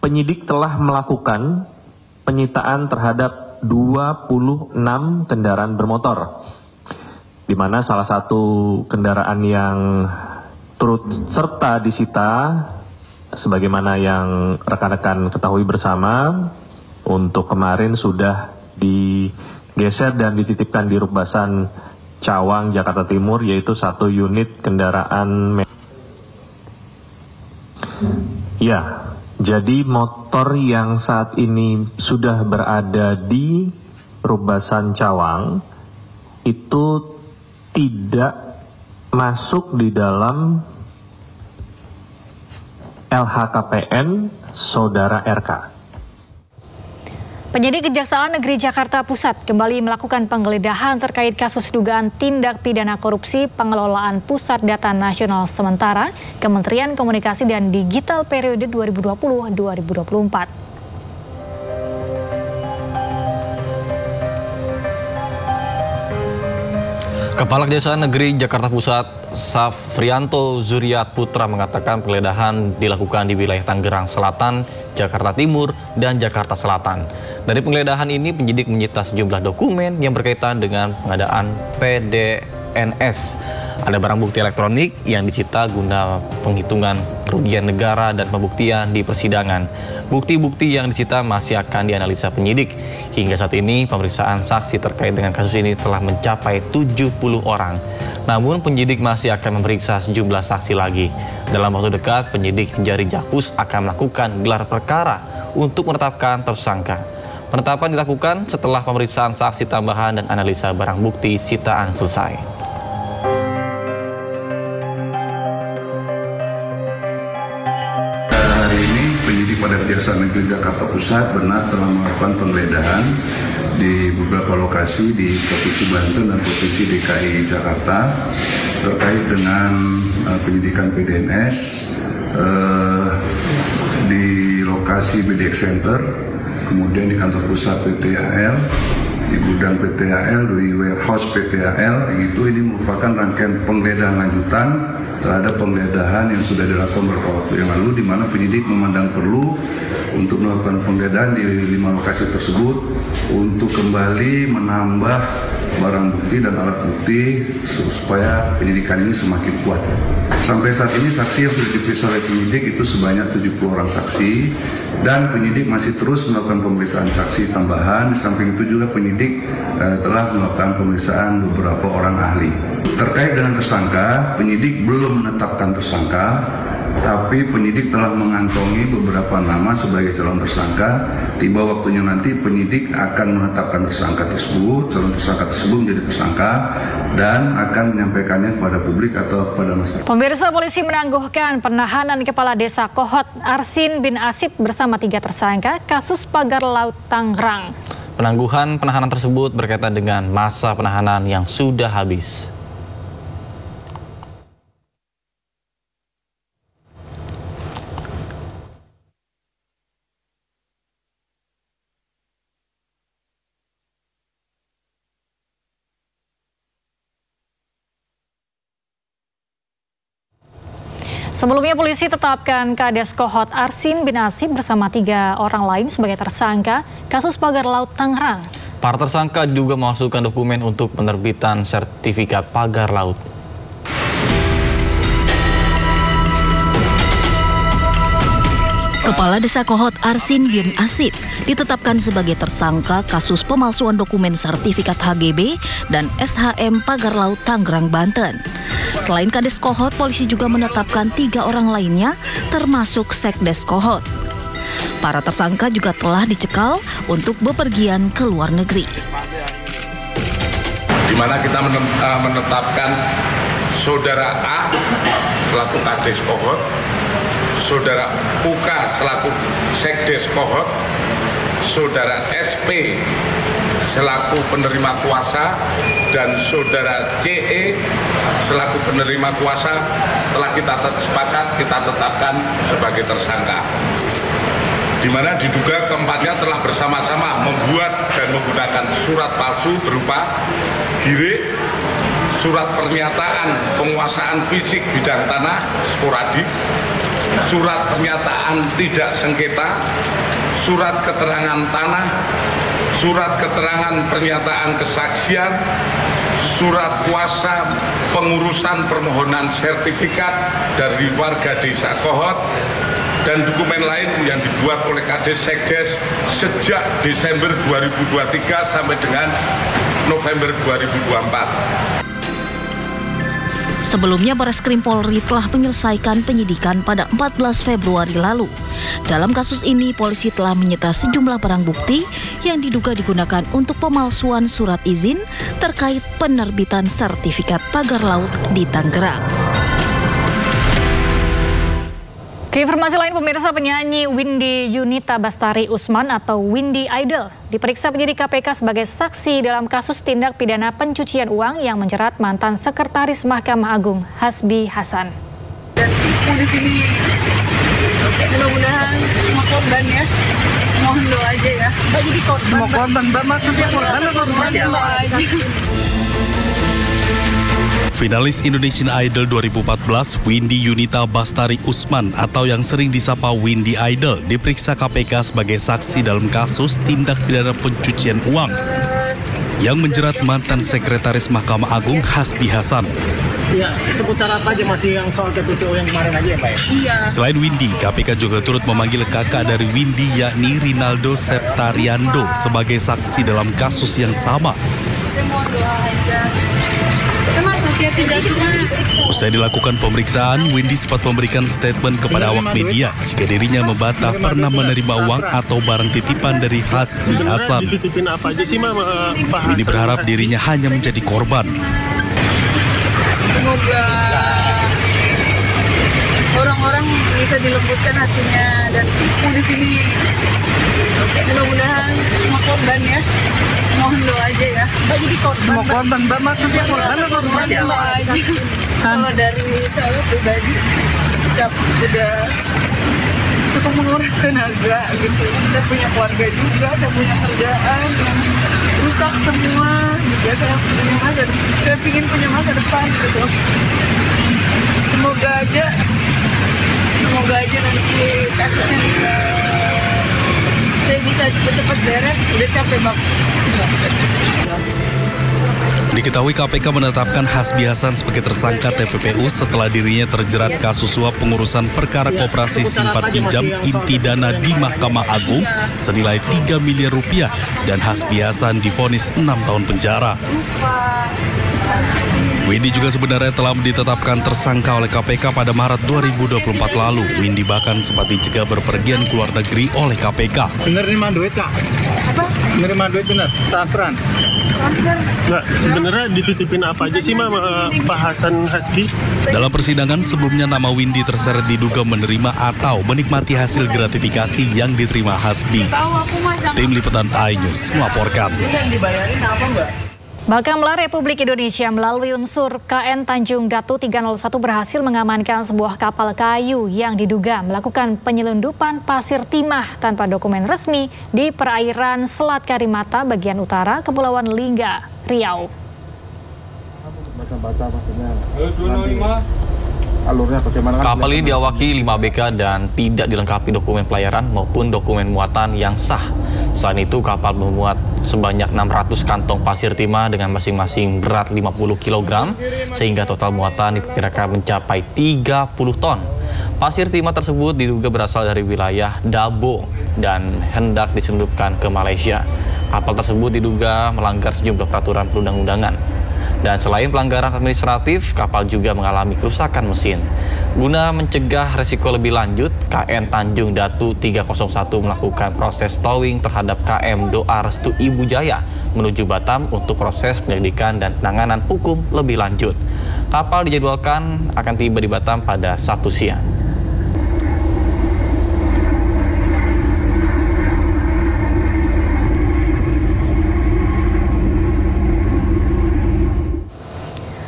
penyidik telah melakukan penyitaan terhadap 26 kendaraan bermotor, di mana salah satu kendaraan yang turut serta disita, sebagaimana yang rekan-rekan ketahui bersama, untuk kemarin sudah digeser dan dititipkan di Rubasan Cawang, Jakarta Timur, yaitu 1 unit kendaraan. Ya, jadi motor yang saat ini sudah berada di Rubasan Cawang itu tidak masuk di dalam LHKPN Saudara RK. Penyidik Kejaksaan Negeri Jakarta Pusat kembali melakukan penggeledahan terkait kasus dugaan tindak pidana korupsi pengelolaan Pusat Data Nasional Sementara Kementerian Komunikasi dan Digital periode 2020-2024. Kepala Kejaksaan Negeri Jakarta Pusat, Safrianto Zuriat Putra, mengatakan penggeledahan dilakukan di wilayah Tangerang Selatan, Jakarta Timur, dan Jakarta Selatan. Dari penggeledahan ini, penyidik menyita sejumlah dokumen yang berkaitan dengan pengadaan PDNS. Ada barang bukti elektronik yang disita guna penghitungan kerugian negara dan pembuktian di persidangan. Bukti-bukti yang disita masih akan dianalisa penyidik. Hingga saat ini, pemeriksaan saksi terkait dengan kasus ini telah mencapai 70 orang. Namun, penyidik masih akan memeriksa sejumlah saksi lagi. Dalam waktu dekat, penyidik Jari Jakpus akan melakukan gelar perkara untuk menetapkan tersangka. Penetapan dilakukan setelah pemeriksaan saksi tambahan dan analisa barang bukti sitaan selesai. Kejaksaan Negeri Jakarta Pusat benar telah melakukan penggeledahan di beberapa lokasi di Provinsi Banten dan Provinsi DKI Jakarta terkait dengan penyidikan PDNS di lokasi BDX Center, kemudian di kantor pusat PTAL, di gudang PTAL, di warehouse PTAL. Ini merupakan rangkaian penggeledahan lanjutan terhadap penggeledahan yang sudah dilakukan beberapa waktu yang lalu, di mana penyidik memandang perlu untuk melakukan penggeledahan di 5 lokasi tersebut untuk kembali menambah barang bukti dan alat bukti supaya penyidikan ini semakin kuat. Sampai saat ini saksi yang sudah diperiksa oleh penyidik itu sebanyak 70 orang saksi, dan penyidik masih terus melakukan pemeriksaan saksi tambahan. Di samping itu juga penyidik telah melakukan pemeriksaan beberapa orang ahli. Terkait dengan tersangka, penyidik belum menetapkan tersangka, tapi penyidik telah mengantongi beberapa nama sebagai calon tersangka. Tiba waktunya nanti penyidik akan menetapkan tersangka tersebut, calon tersangka tersebut menjadi tersangka, dan akan menyampaikannya kepada publik atau kepada masyarakat. Pemirsa, polisi menangguhkan penahanan Kepala Desa Kohot Arsin bin Asip bersama 3 tersangka kasus pagar laut Tangerang. Penangguhan penahanan tersebut berkaitan dengan masa penahanan yang sudah habis. Sebelumnya polisi tetapkan Kades Kohot Arsin bin Asip bersama 3 orang lain sebagai tersangka kasus pagar laut Tangerang. Para tersangka diduga memasukkan dokumen untuk penerbitan sertifikat pagar laut. Kepala Desa Kohot Arsin bin Asip ditetapkan sebagai tersangka kasus pemalsuan dokumen sertifikat HGB dan SHM pagar laut Tangerang, Banten. Selain Kades Kohot, polisi juga menetapkan 3 orang lainnya termasuk Sekdes Kohot. Para tersangka juga telah dicekal untuk bepergian ke luar negeri. Di mana kita menetapkan Saudara A selaku Kades Kohot, Saudara UK selaku Sekdes Kohot, Saudara SP selaku penerima kuasa, dan Saudara CE selaku penerima kuasa telah kita sepakat kita tetapkan sebagai tersangka. Di mana diduga keempatnya telah bersama-sama membuat dan menggunakan surat palsu berupa girik, surat pernyataan penguasaan fisik bidang tanah sporadik, surat pernyataan tidak sengketa, surat keterangan tanah, surat keterangan pernyataan kesaksian, surat kuasa pengurusan permohonan sertifikat dari warga Desa Kohot, dan dokumen lain yang dibuat oleh Kades Sekdes sejak Desember 2023 sampai dengan November 2024. Sebelumnya, Bareskrim Polri telah menyelesaikan penyidikan pada 14 Februari lalu. Dalam kasus ini, polisi telah menyita sejumlah barang bukti yang diduga digunakan untuk pemalsuan surat izin terkait penerbitan sertifikat pagar laut di Tangerang. Ke informasi lain, pemirsa, penyanyi Windy Yunita Bastari Usman atau Windy Idol diperiksa penyidik KPK sebagai saksi dalam kasus tindak pidana pencucian uang yang menjerat mantan Sekretaris Mahkamah Agung Hasbi Hasan. Dan di sini mudah-mudahan semua korban ya, mohon doa aja ya. Jadi korban. Semua korban, maksudnya korban atau korban aja. Finalis Indonesian Idol 2014, Windy Yunita Bastari Usman atau yang sering disapa Windy Idol diperiksa KPK sebagai saksi dalam kasus tindak pidana pencucian uang yang menjerat mantan Sekretaris Mahkamah Agung Hasbi Hasan. Ya, seputar apa aja masih yang soal TPPO yang kemarin aja ya Pak ya? Iya. Selain Windy, KPK juga turut memanggil kakak dari Windy yakni Rinaldo Septariando sebagai saksi dalam kasus yang sama. Usai dilakukan pemeriksaan, Windy sempat memberikan statement kepada awak media jika dirinya membantah pernah menerima uang atau barang titipan dari Hasbi Hasan. Windy berharap dirinya hanya menjadi korban. Semoga orang-orang bisa dilembutkan hatinya dan di sini mudah-mudahan semua korban ya, mohon doa aja ya. Mbak jadi korban. Semua korban, Mbak maksudnya korban atau korban ya? Kalau dari saya pribadi sudah cukup menguras tenaga gitu. Saya punya keluarga juga, saya punya kerjaan yang rusak semua juga. Saya ingin punya masa depan gitu. Semoga aja nanti kasusnya bisa cepat-cepat beres. Udah capek banget. Diketahui KPK menetapkan Hasbi Hasan sebagai tersangka TPPU setelah dirinya terjerat kasus suap pengurusan perkara koperasi simpan pinjam inti dana di Mahkamah Agung senilai 3 miliar rupiah dan Hasbi Hasan divonis 6 tahun penjara. Windy juga sebenarnya telah ditetapkan tersangka oleh KPK pada Maret 2024 lalu. Windy bahkan sempat dicegah berpergian ke luar negeri oleh KPK. Bener nerima duit, Kak? Apa? Nerima duit bener? Transferan? Nggak, sebenarnya dititipin apa aja sih Pak Hasan Hasbi? Dalam persidangan sebelumnya nama Windy terseret diduga menerima atau menikmati hasil gratifikasi yang diterima Hasbi. Tim Liputan iNews melaporkan. Yang dibayarin apa, Mbak? Bakamla Republik Indonesia melalui unsur KN Tanjung Datu 301 berhasil mengamankan sebuah kapal kayu yang diduga melakukan penyelundupan pasir timah tanpa dokumen resmi di perairan Selat Karimata bagian utara Kepulauan Lingga, Riau. Baca-baca maksudnya. 205. Alurnya bagaimana? Kapal ini diawaki 5 ABK dan tidak dilengkapi dokumen pelayaran maupun dokumen muatan yang sah. Selain itu, kapal memuat sebanyak 600 kantong pasir timah dengan masing-masing berat 50 kg, sehingga total muatan diperkirakan mencapai 30 ton. Pasir timah tersebut diduga berasal dari wilayah Dabo dan hendak diselundupkan ke Malaysia. Kapal tersebut diduga melanggar sejumlah peraturan perundang-undangan. Dan selain pelanggaran administratif, kapal juga mengalami kerusakan mesin. Guna mencegah resiko lebih lanjut, KN Tanjung Datu 301 melakukan proses towing terhadap KM Doa Restu Ibu Jaya menuju Batam untuk proses penyelidikan dan penanganan hukum lebih lanjut. Kapal dijadwalkan akan tiba di Batam pada Sabtu siang.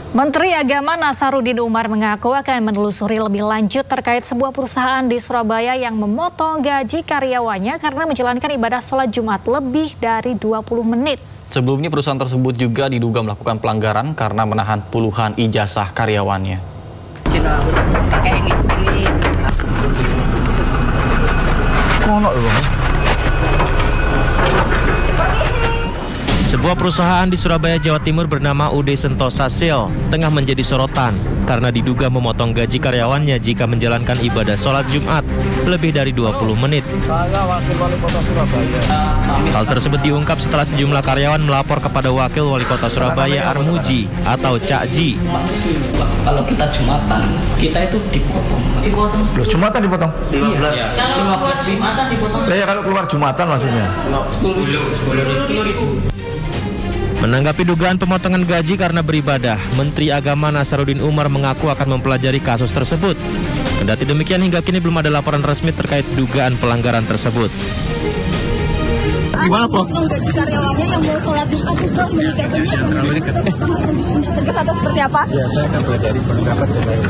Menteri Agama Nasaruddin Umar mengaku akan menelusuri lebih lanjut terkait sebuah perusahaan di Surabaya yang memotong gaji karyawannya karena menjalankan ibadah sholat Jumat lebih dari 20 menit. Sebelumnya perusahaan tersebut juga diduga melakukan pelanggaran karena menahan puluhan ijazah karyawannya. Sebuah perusahaan di Surabaya, Jawa Timur bernama UD Sentosa Sil tengah menjadi sorotan karena diduga memotong gaji karyawannya jika menjalankan ibadah sholat Jumat lebih dari 20 menit. Saya Wakil Wali Kota Surabaya. Hal tersebut diungkap setelah sejumlah karyawan melapor kepada Wakil Wali Kota Surabaya Armuji atau Cak Ji. Kalau kita Jumatan, kita itu dipotong. Loh, Jumatan dipotong? 15. Iya. Kalau 15 Jumatan dipotong. Ya, kalau keluar Jumatan maksudnya. 10.000. Menanggapi dugaan pemotongan gaji karena beribadah, Menteri Agama Nasaruddin Umar mengaku akan mempelajari kasus tersebut. Kendati demikian, hingga kini belum ada laporan resmi terkait dugaan pelanggaran tersebut. Gimana, Prof? Gaji karyawannya yang mau sholat Jumat itu menikahnya atau seperti apa? Ya, saya akan pelajari pendapat saya.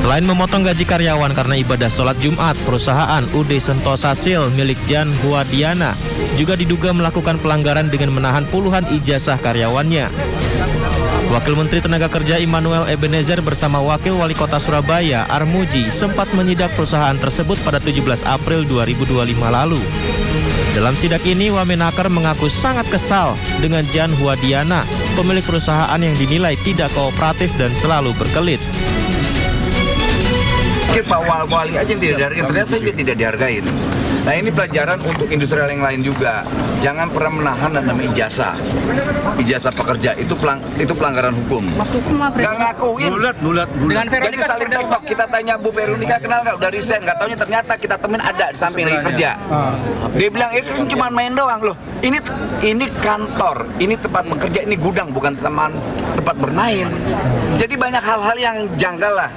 Selain memotong gaji karyawan karena ibadah sholat Jumat, perusahaan UD Sentosa Sil milik Jan Huadiana juga diduga melakukan pelanggaran dengan menahan puluhan ijazah karyawannya. Wakil Menteri Tenaga Kerja Immanuel Ebenezer bersama Wakil Wali Kota Surabaya Armuji sempat menyidak perusahaan tersebut pada 17 April 2025 lalu. Dalam sidak ini, Wamenaker mengaku sangat kesal dengan Jan Huadiana, pemilik perusahaan yang dinilai tidak kooperatif dan selalu berkelit. pikir Pak Wali aja yang tidak dihargai, ternyata saya juga tidak dihargai. Nah ini pelajaran untuk industrial yang lain juga. Jangan pernah menahan dan namanya ijazah pekerja itu pelanggaran hukum. Nggak ngakuin. Bulat. Dengan Veronica saling tembak. Kita tanya Bu Veronica kenal nggak? Udah resign. Nggak taunya ternyata kita temen ada di samping lagi kerja. Dia bilang itu cuma main doang loh. Ini kantor, ini tempat bekerja, ini gudang, bukan tempat bermain. Jadi banyak hal-hal yang janggal lah.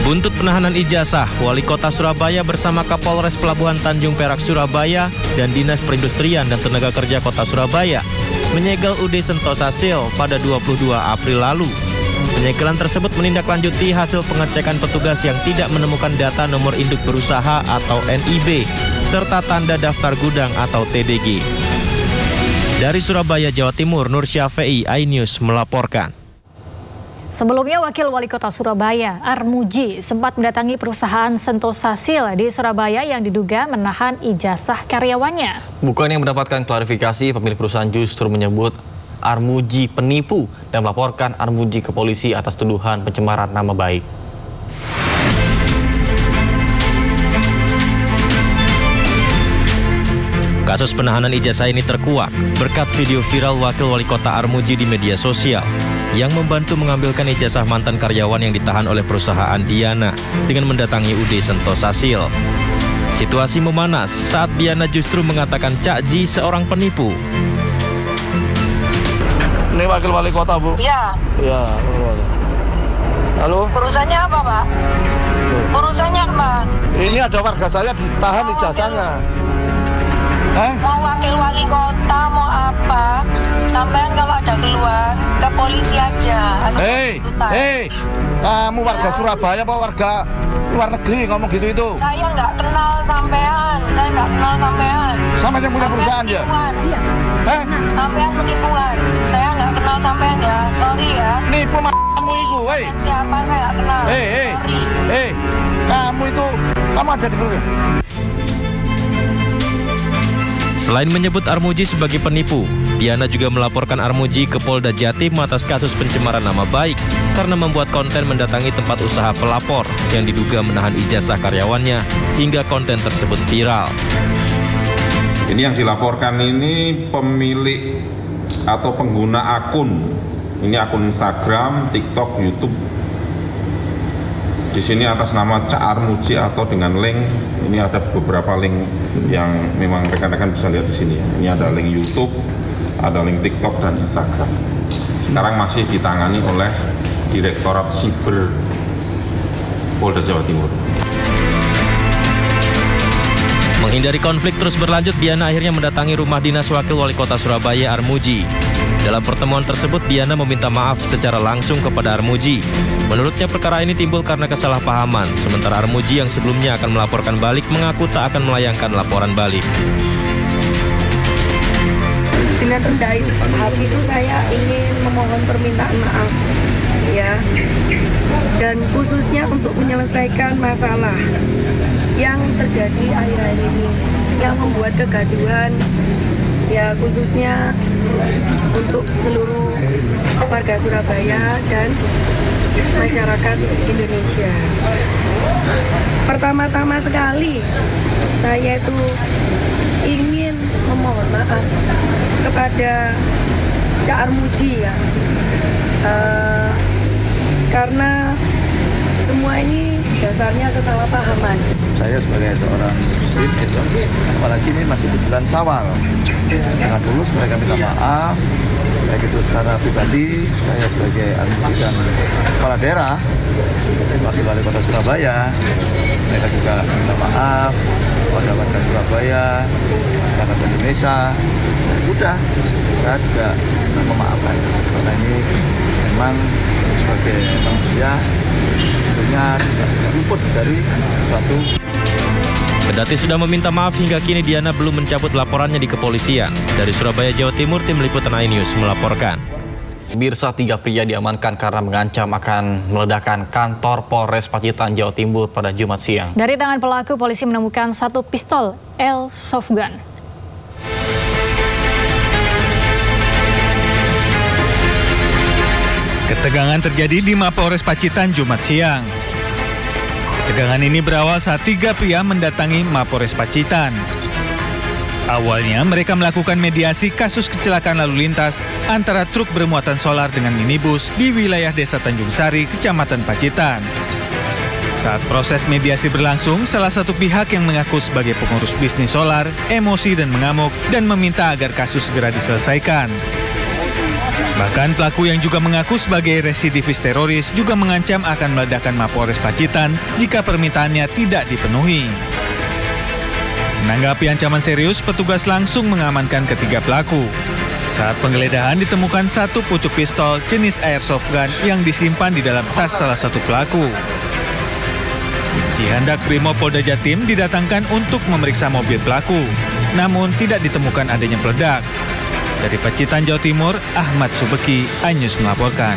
Buntut penahanan ijazah, Wali Kota Surabaya bersama Kapolres Pelabuhan Tanjung Perak Surabaya dan Dinas Perindustrian dan Tenaga Kerja Kota Surabaya menyegel UD Sentosa Sil pada 22 April lalu. Penyegelan tersebut menindaklanjuti hasil pengecekan petugas yang tidak menemukan data nomor induk berusaha atau NIB serta tanda daftar gudang atau TDG. Dari Surabaya, Jawa Timur, Nur Syafi'i, iNews melaporkan. Sebelumnya, Wakil Wali Kota Surabaya, Armuji, sempat mendatangi perusahaan Sentosa Sil di Surabaya yang diduga menahan ijazah karyawannya. Bukan yang mendapatkan klarifikasi, pemilik perusahaan justru menyebut Armuji penipu dan melaporkan Armuji ke polisi atas tuduhan pencemaran nama baik. Kasus penahanan ijazah ini terkuak berkat video viral Wakil Wali Kota Armuji di media sosial yang membantu mengambilkan ijazah mantan karyawan yang ditahan oleh perusahaan Diana dengan mendatangi UD Sentosa Sil. Situasi memanas saat Diana justru mengatakan Cak Ji seorang penipu. Ini Wakil Wali Kota, Bu? Iya. Iya. Halo? Urusannya apa, Pak? Urusannya apa? Ini ada warga saya ditahan ijazahnya. Mau Wakil Wali Kota, mau apa? Sampean kalau ada keluhan ke polisi aja. Hei, kamu warga Surabaya apa warga luar negeri ngomong gitu itu? Saya nggak kenal sampean, Sama yang punya perusahaan ya? Sampean penipuan, saya nggak kenal sampean ya, sorry ya. Nipu kamu itu, hei. Siapa saya nggak kenal. Hei, kamu ada di mana? Selain menyebut Armuji sebagai penipu, Diana juga melaporkan Armuji ke Polda Jatim atas kasus pencemaran nama baik karena membuat konten mendatangi tempat usaha pelapor yang diduga menahan ijazah karyawannya hingga konten tersebut viral. Ini yang dilaporkan ini pemilik atau pengguna akun. Ini akun Instagram, TikTok, YouTube. Di sini atas nama Cak Armuji atau dengan link. Ini ada beberapa link yang memang rekan-rekan bisa lihat di sini. Ini ada link YouTube, ada link TikTok dan Instagram. Sekarang masih ditangani oleh Direktorat Siber Polda Jawa Timur. Menghindari konflik terus berlanjut, Diana akhirnya mendatangi rumah dinas Wakil Wali Kota Surabaya Armuji. Dalam pertemuan tersebut, Diana meminta maaf secara langsung kepada Armuji. Menurutnya perkara ini timbul karena kesalahpahaman, sementara Armuji yang sebelumnya akan melaporkan balik mengaku tak akan melayangkan laporan balik. Dengan rendah hati itu saya ingin memohon permintaan maaf, ya, dan khususnya untuk menyelesaikan masalah yang terjadi akhir-akhir ini, yang membuat kegaduhan, ya khususnya untuk seluruh warga Surabaya dan masyarakat Indonesia. Pertama-tama sekali saya itu ingin memohon maaf kepada Cak Armuji, ya, karena semua ini dasarnya kesalahpahaman. Saya sebagai seorang muslim, apalagi ini masih di bulan Syawal, dengan tulus mereka minta maaf, baik itu secara pribadi, saya sebagai Armuji dan kepala daerah, Wakil Wali Kota Surabaya, mereka juga minta maaf kepada warga Surabaya, masyarakat Indonesia, dan sudah, saya juga memaafkan, karena ini memang sebagai manusia tentunya tidak luput dari suatu. Kendati sudah meminta maaf, hingga kini Diana belum mencabut laporannya di kepolisian. Dari Surabaya, Jawa Timur, Tim Liputan iNews melaporkan. Pemirsa, 3 pria diamankan karena mengancam akan meledakkan kantor Polres Pacitan, Jawa Timur pada Jumat siang. Dari tangan pelaku, polisi menemukan 1 pistol airsoft gun. Ketegangan terjadi di Mapolres Pacitan Jumat siang. Ketegangan ini berawal saat 3 pria mendatangi Mapores Pacitan. Awalnya mereka melakukan mediasi kasus kecelakaan lalu lintas antara truk bermuatan solar dengan minibus di wilayah Desa Tanjung Sari, Kecamatan Pacitan. Saat proses mediasi berlangsung, salah satu pihak yang mengaku sebagai pengurus bisnis solar emosi dan mengamuk dan meminta agar kasus segera diselesaikan. Bahkan pelaku yang juga mengaku sebagai residivis teroris juga mengancam akan meledakkan Mapores Pacitan jika permintaannya tidak dipenuhi. Menanggapi ancaman serius, petugas langsung mengamankan ketiga pelaku. Saat penggeledahan ditemukan satu pucuk pistol jenis airsoft gun yang disimpan di dalam tas salah satu pelaku. Jihandak Brimob Polda Jatim didatangkan untuk memeriksa mobil pelaku, namun tidak ditemukan adanya peledak. Dari Pacitan, Jawa Timur, Ahmad Subeki, iNews melaporkan.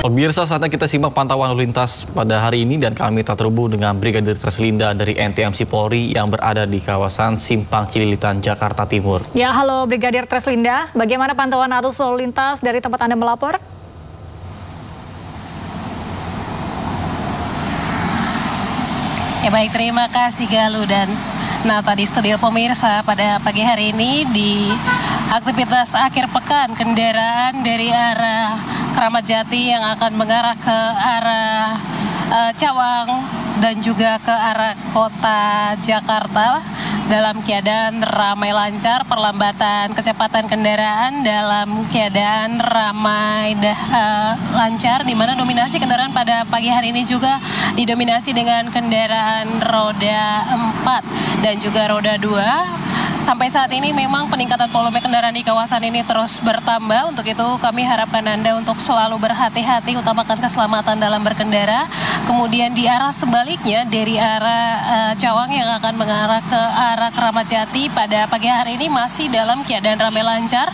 Pemirsa, saatnya kita simak pantauan lalu lintas pada hari ini dan kami telah terhubung dengan Brigadir Treslinda dari NTMC Polri yang berada di kawasan Simpang Cililitan, Jakarta Timur. Ya, halo Brigadir Treslinda, bagaimana pantauan arus lalu lintas dari tempat Anda melapor? Ya baik, terima kasih Galuh dan Nata di studio pemirsa. Pada pagi hari ini di aktivitas akhir pekan, kendaraan dari arah Keramat Jati yang akan mengarah ke arah Cawang dan juga ke arah kota Jakarta dalam keadaan ramai lancar, perlambatan kecepatan kendaraan dalam keadaan ramai lancar, di mana dominasi kendaraan pada pagi hari ini juga didominasi dengan kendaraan roda 4 dan juga roda 2. Sampai saat ini memang peningkatan volume kendaraan di kawasan ini terus bertambah. Untuk itu kami harapkan Anda untuk selalu berhati-hati, utamakan keselamatan dalam berkendara. Kemudian di arah sebaliknya dari arah Cawang yang akan mengarah ke arah Keramat Jati pada pagi hari ini masih dalam keadaan ramai lancar.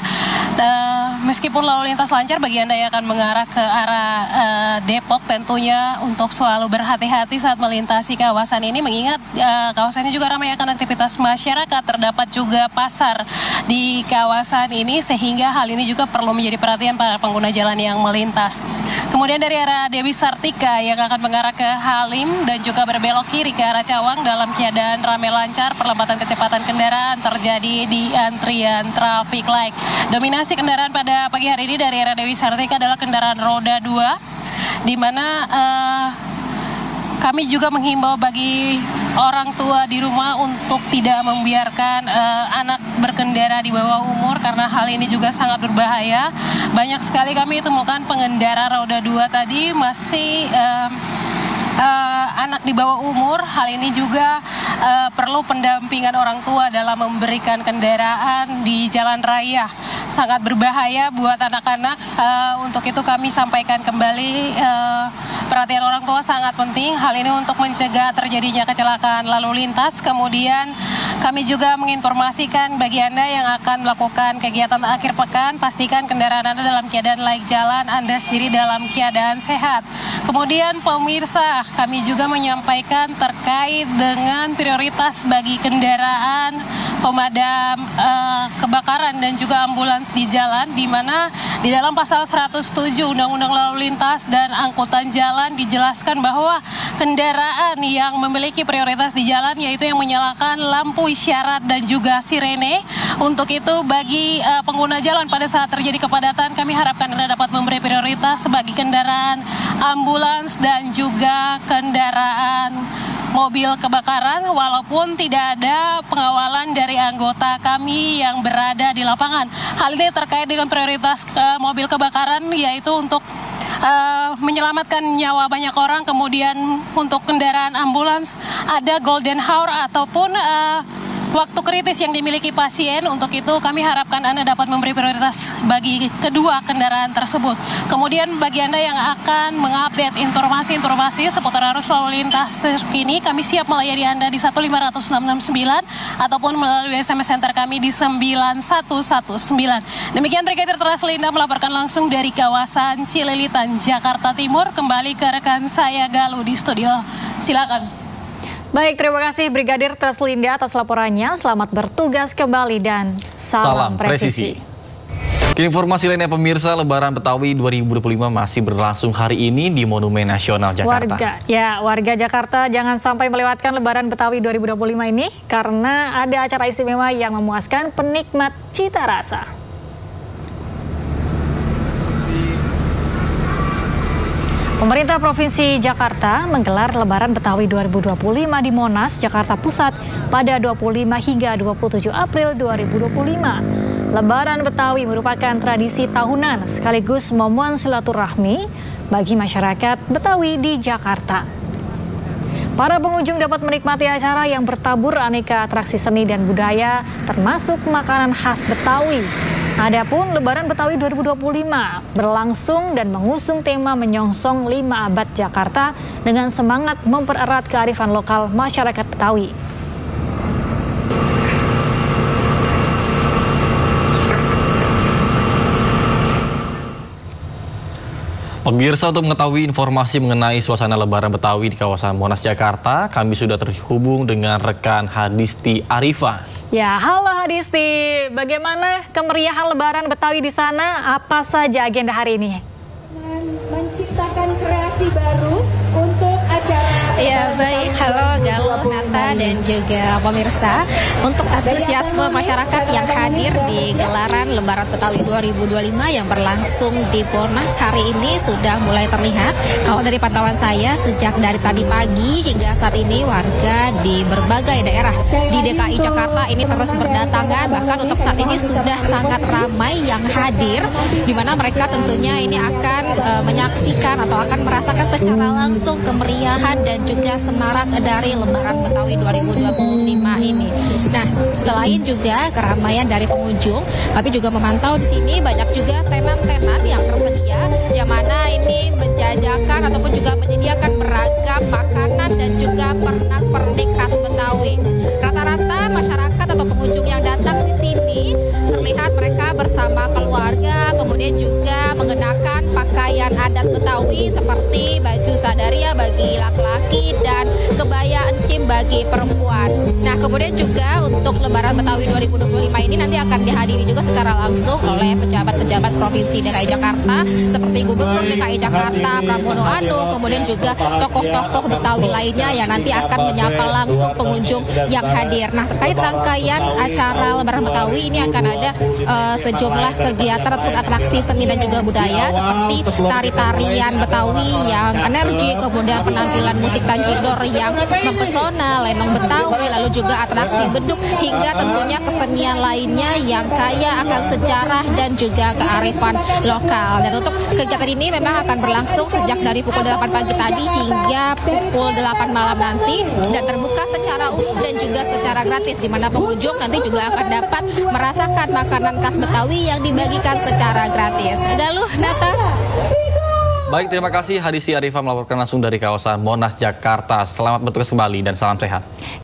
Meskipun lalu lintas lancar, bagi Anda yang akan mengarah ke arah Depok tentunya untuk selalu berhati-hati saat melintasi kawasan ini, mengingat kawasan ini juga ramai akan aktivitas masyarakat, terdapat juga pasar di kawasan ini, sehingga hal ini juga perlu menjadi perhatian para pengguna jalan yang melintas. Kemudian dari arah Dewi Sartika yang akan mengarah ke Halim dan juga berbelok kiri ke arah Cawang dalam keadaan ramai lancar, perlambatan kecepatan kendaraan terjadi di antrian traffic light. Dominasi kendaraan pada pagi hari ini dari arah Dewi Sartika adalah kendaraan roda 2, di mana kami juga menghimbau bagi orang tua di rumah untuk tidak membiarkan anak berkendara di bawah umur, karena hal ini juga sangat berbahaya. Banyak sekali kami temukan pengendara roda 2 tadi masih anak di bawah umur. Hal ini juga perlu pendampingan orang tua dalam memberikan kendaraan di jalan raya. Sangat berbahaya buat anak-anak. Untuk itu kami sampaikan kembali, perhatian orang tua sangat penting. Hal ini untuk mencegah terjadinya kecelakaan lalu lintas. Kemudian kami juga menginformasikan bagi Anda yang akan melakukan kegiatan akhir pekan, pastikan kendaraan Anda dalam keadaan layak jalan, Anda sendiri dalam keadaan sehat. Kemudian pemirsa, kami juga menyampaikan terkait dengan prioritas bagi kendaraan pemadam kebakaran dan juga ambulans di jalan, di mana di dalam pasal 107 Undang-Undang Lalu Lintas dan Angkutan Jalan dijelaskan bahwa kendaraan yang memiliki prioritas di jalan yaitu yang menyalakan lampu isyarat dan juga sirene. Untuk itu bagi pengguna jalan pada saat terjadi kepadatan, kami harapkan Anda dapat memberi prioritas bagi kendaraan ambulans dan juga kendaraan mobil kebakaran, walaupun tidak ada pengawalan dari anggota kami yang berada di lapangan. Hal ini terkait dengan prioritas mobil kebakaran, yaitu untuk menyelamatkan nyawa banyak orang. Kemudian untuk kendaraan ambulans ada golden hour ataupun waktu kritis yang dimiliki pasien. Untuk itu kami harapkan Anda dapat memberi prioritas bagi kedua kendaraan tersebut. Kemudian bagi Anda yang akan mengupdate informasi-informasi seputar arus lalu lintas terkini, kami siap melayani Anda di 15169 ataupun melalui SMS center kami di 9119. Demikian Brigadir Treslinda melaporkan langsung dari kawasan Cililitan, Jakarta Timur. Kembali ke rekan saya Galuh di studio. Silakan. Baik, terima kasih Brigadir Treslinda atas laporannya. Selamat bertugas kembali dan salam presisi. Informasi lainnya pemirsa, Lebaran Betawi 2025 masih berlangsung hari ini di Monumen Nasional Jakarta. Warga Jakarta jangan sampai melewatkan Lebaran Betawi 2025 ini karena ada acara istimewa yang memuaskan penikmat cita rasa. Pemerintah Provinsi Jakarta menggelar Lebaran Betawi 2025 di Monas, Jakarta Pusat pada 25 hingga 27 April 2025. Lebaran Betawi merupakan tradisi tahunan sekaligus momen silaturahmi bagi masyarakat Betawi di Jakarta. Para pengunjung dapat menikmati acara yang bertabur aneka atraksi seni dan budaya termasuk makanan khas Betawi. Adapun Lebaran Betawi 2025 berlangsung dan mengusung tema menyongsong 5 abad Jakarta dengan semangat mempererat kearifan lokal masyarakat Betawi. Pemirsa, untuk mengetahui informasi mengenai suasana Lebaran Betawi di kawasan Monas, Jakarta, kami sudah terhubung dengan rekan Hadisti Arifa. Ya, halo Hadisti, bagaimana kemeriahan Lebaran Betawi di sana? Apa saja agenda hari ini? Menciptakan kreasi baru untuk acara. Ya, baik. Halo Galuh, Nata, dan juga pemirsa. Untuk antusiasme masyarakat yang hadir di gelaran Lebaran Betawi 2025 yang berlangsung di Monas hari ini sudah mulai terlihat. Kalau dari pantauan saya, sejak dari tadi pagi hingga saat ini warga di berbagai daerah di DKI Jakarta ini terus berdatangan. Bahkan untuk saat ini sudah sangat ramai yang hadir, di mana mereka tentunya ini akan menyaksikan atau akan merasakan secara langsung kemeriahan dan juga semarak dari Lebaran Betawi 2025 ini. Nah, selain juga keramaian dari pengunjung, kami juga memantau di sini banyak juga tenan-tenan yang tersedia, yang mana ini menjajakan ataupun juga menyediakan beragam makanan dan juga pernak-pernik khas Betawi. Rata-rata masyarakat atau pengunjung yang datang di sini terlihat mereka bersama keluarga, kemudian juga mengenakan pakaian adat Betawi seperti baju sadaria bagi laki-laki dan kebaya encim bagi perempuan. Nah, kemudian juga untuk Lebaran Betawi 2025 ini nanti akan dihadiri juga secara langsung oleh pejabat-pejabat Provinsi DKI Jakarta seperti Gubernur DKI Jakarta Pramono Anung, kemudian juga tokoh-tokoh Betawi lainnya yang nanti akan menyapa langsung pengunjung yang hadir. Nah, terkait rangkaian acara Lebaran Betawi ini akan ada sejumlah kegiatan ataupun atraksi seni dan juga budaya seperti tari-tarian Betawi yang energi, kemudian penampilan musik tanjidor yang mempesona, lenong Betawi, lalu juga atraksi beduk, hingga tentunya kesenian lainnya yang kaya akan sejarah dan juga kearifan lokal. Dan untuk kegiatan ini memang akan berlangsung sejak dari pukul 8 pagi tadi hingga pukul 8 malam nanti, dan terbuka secara umum dan juga secara gratis, di mana pengunjung nanti juga akan dapat merasakan makanan khas Betawi yang dibagikan secara gratis. Galuh, Nata. Baik, terima kasih Hadisti Arifa melaporkan langsung dari kawasan Monas, Jakarta. Selamat bertugas kembali dan salam sehat.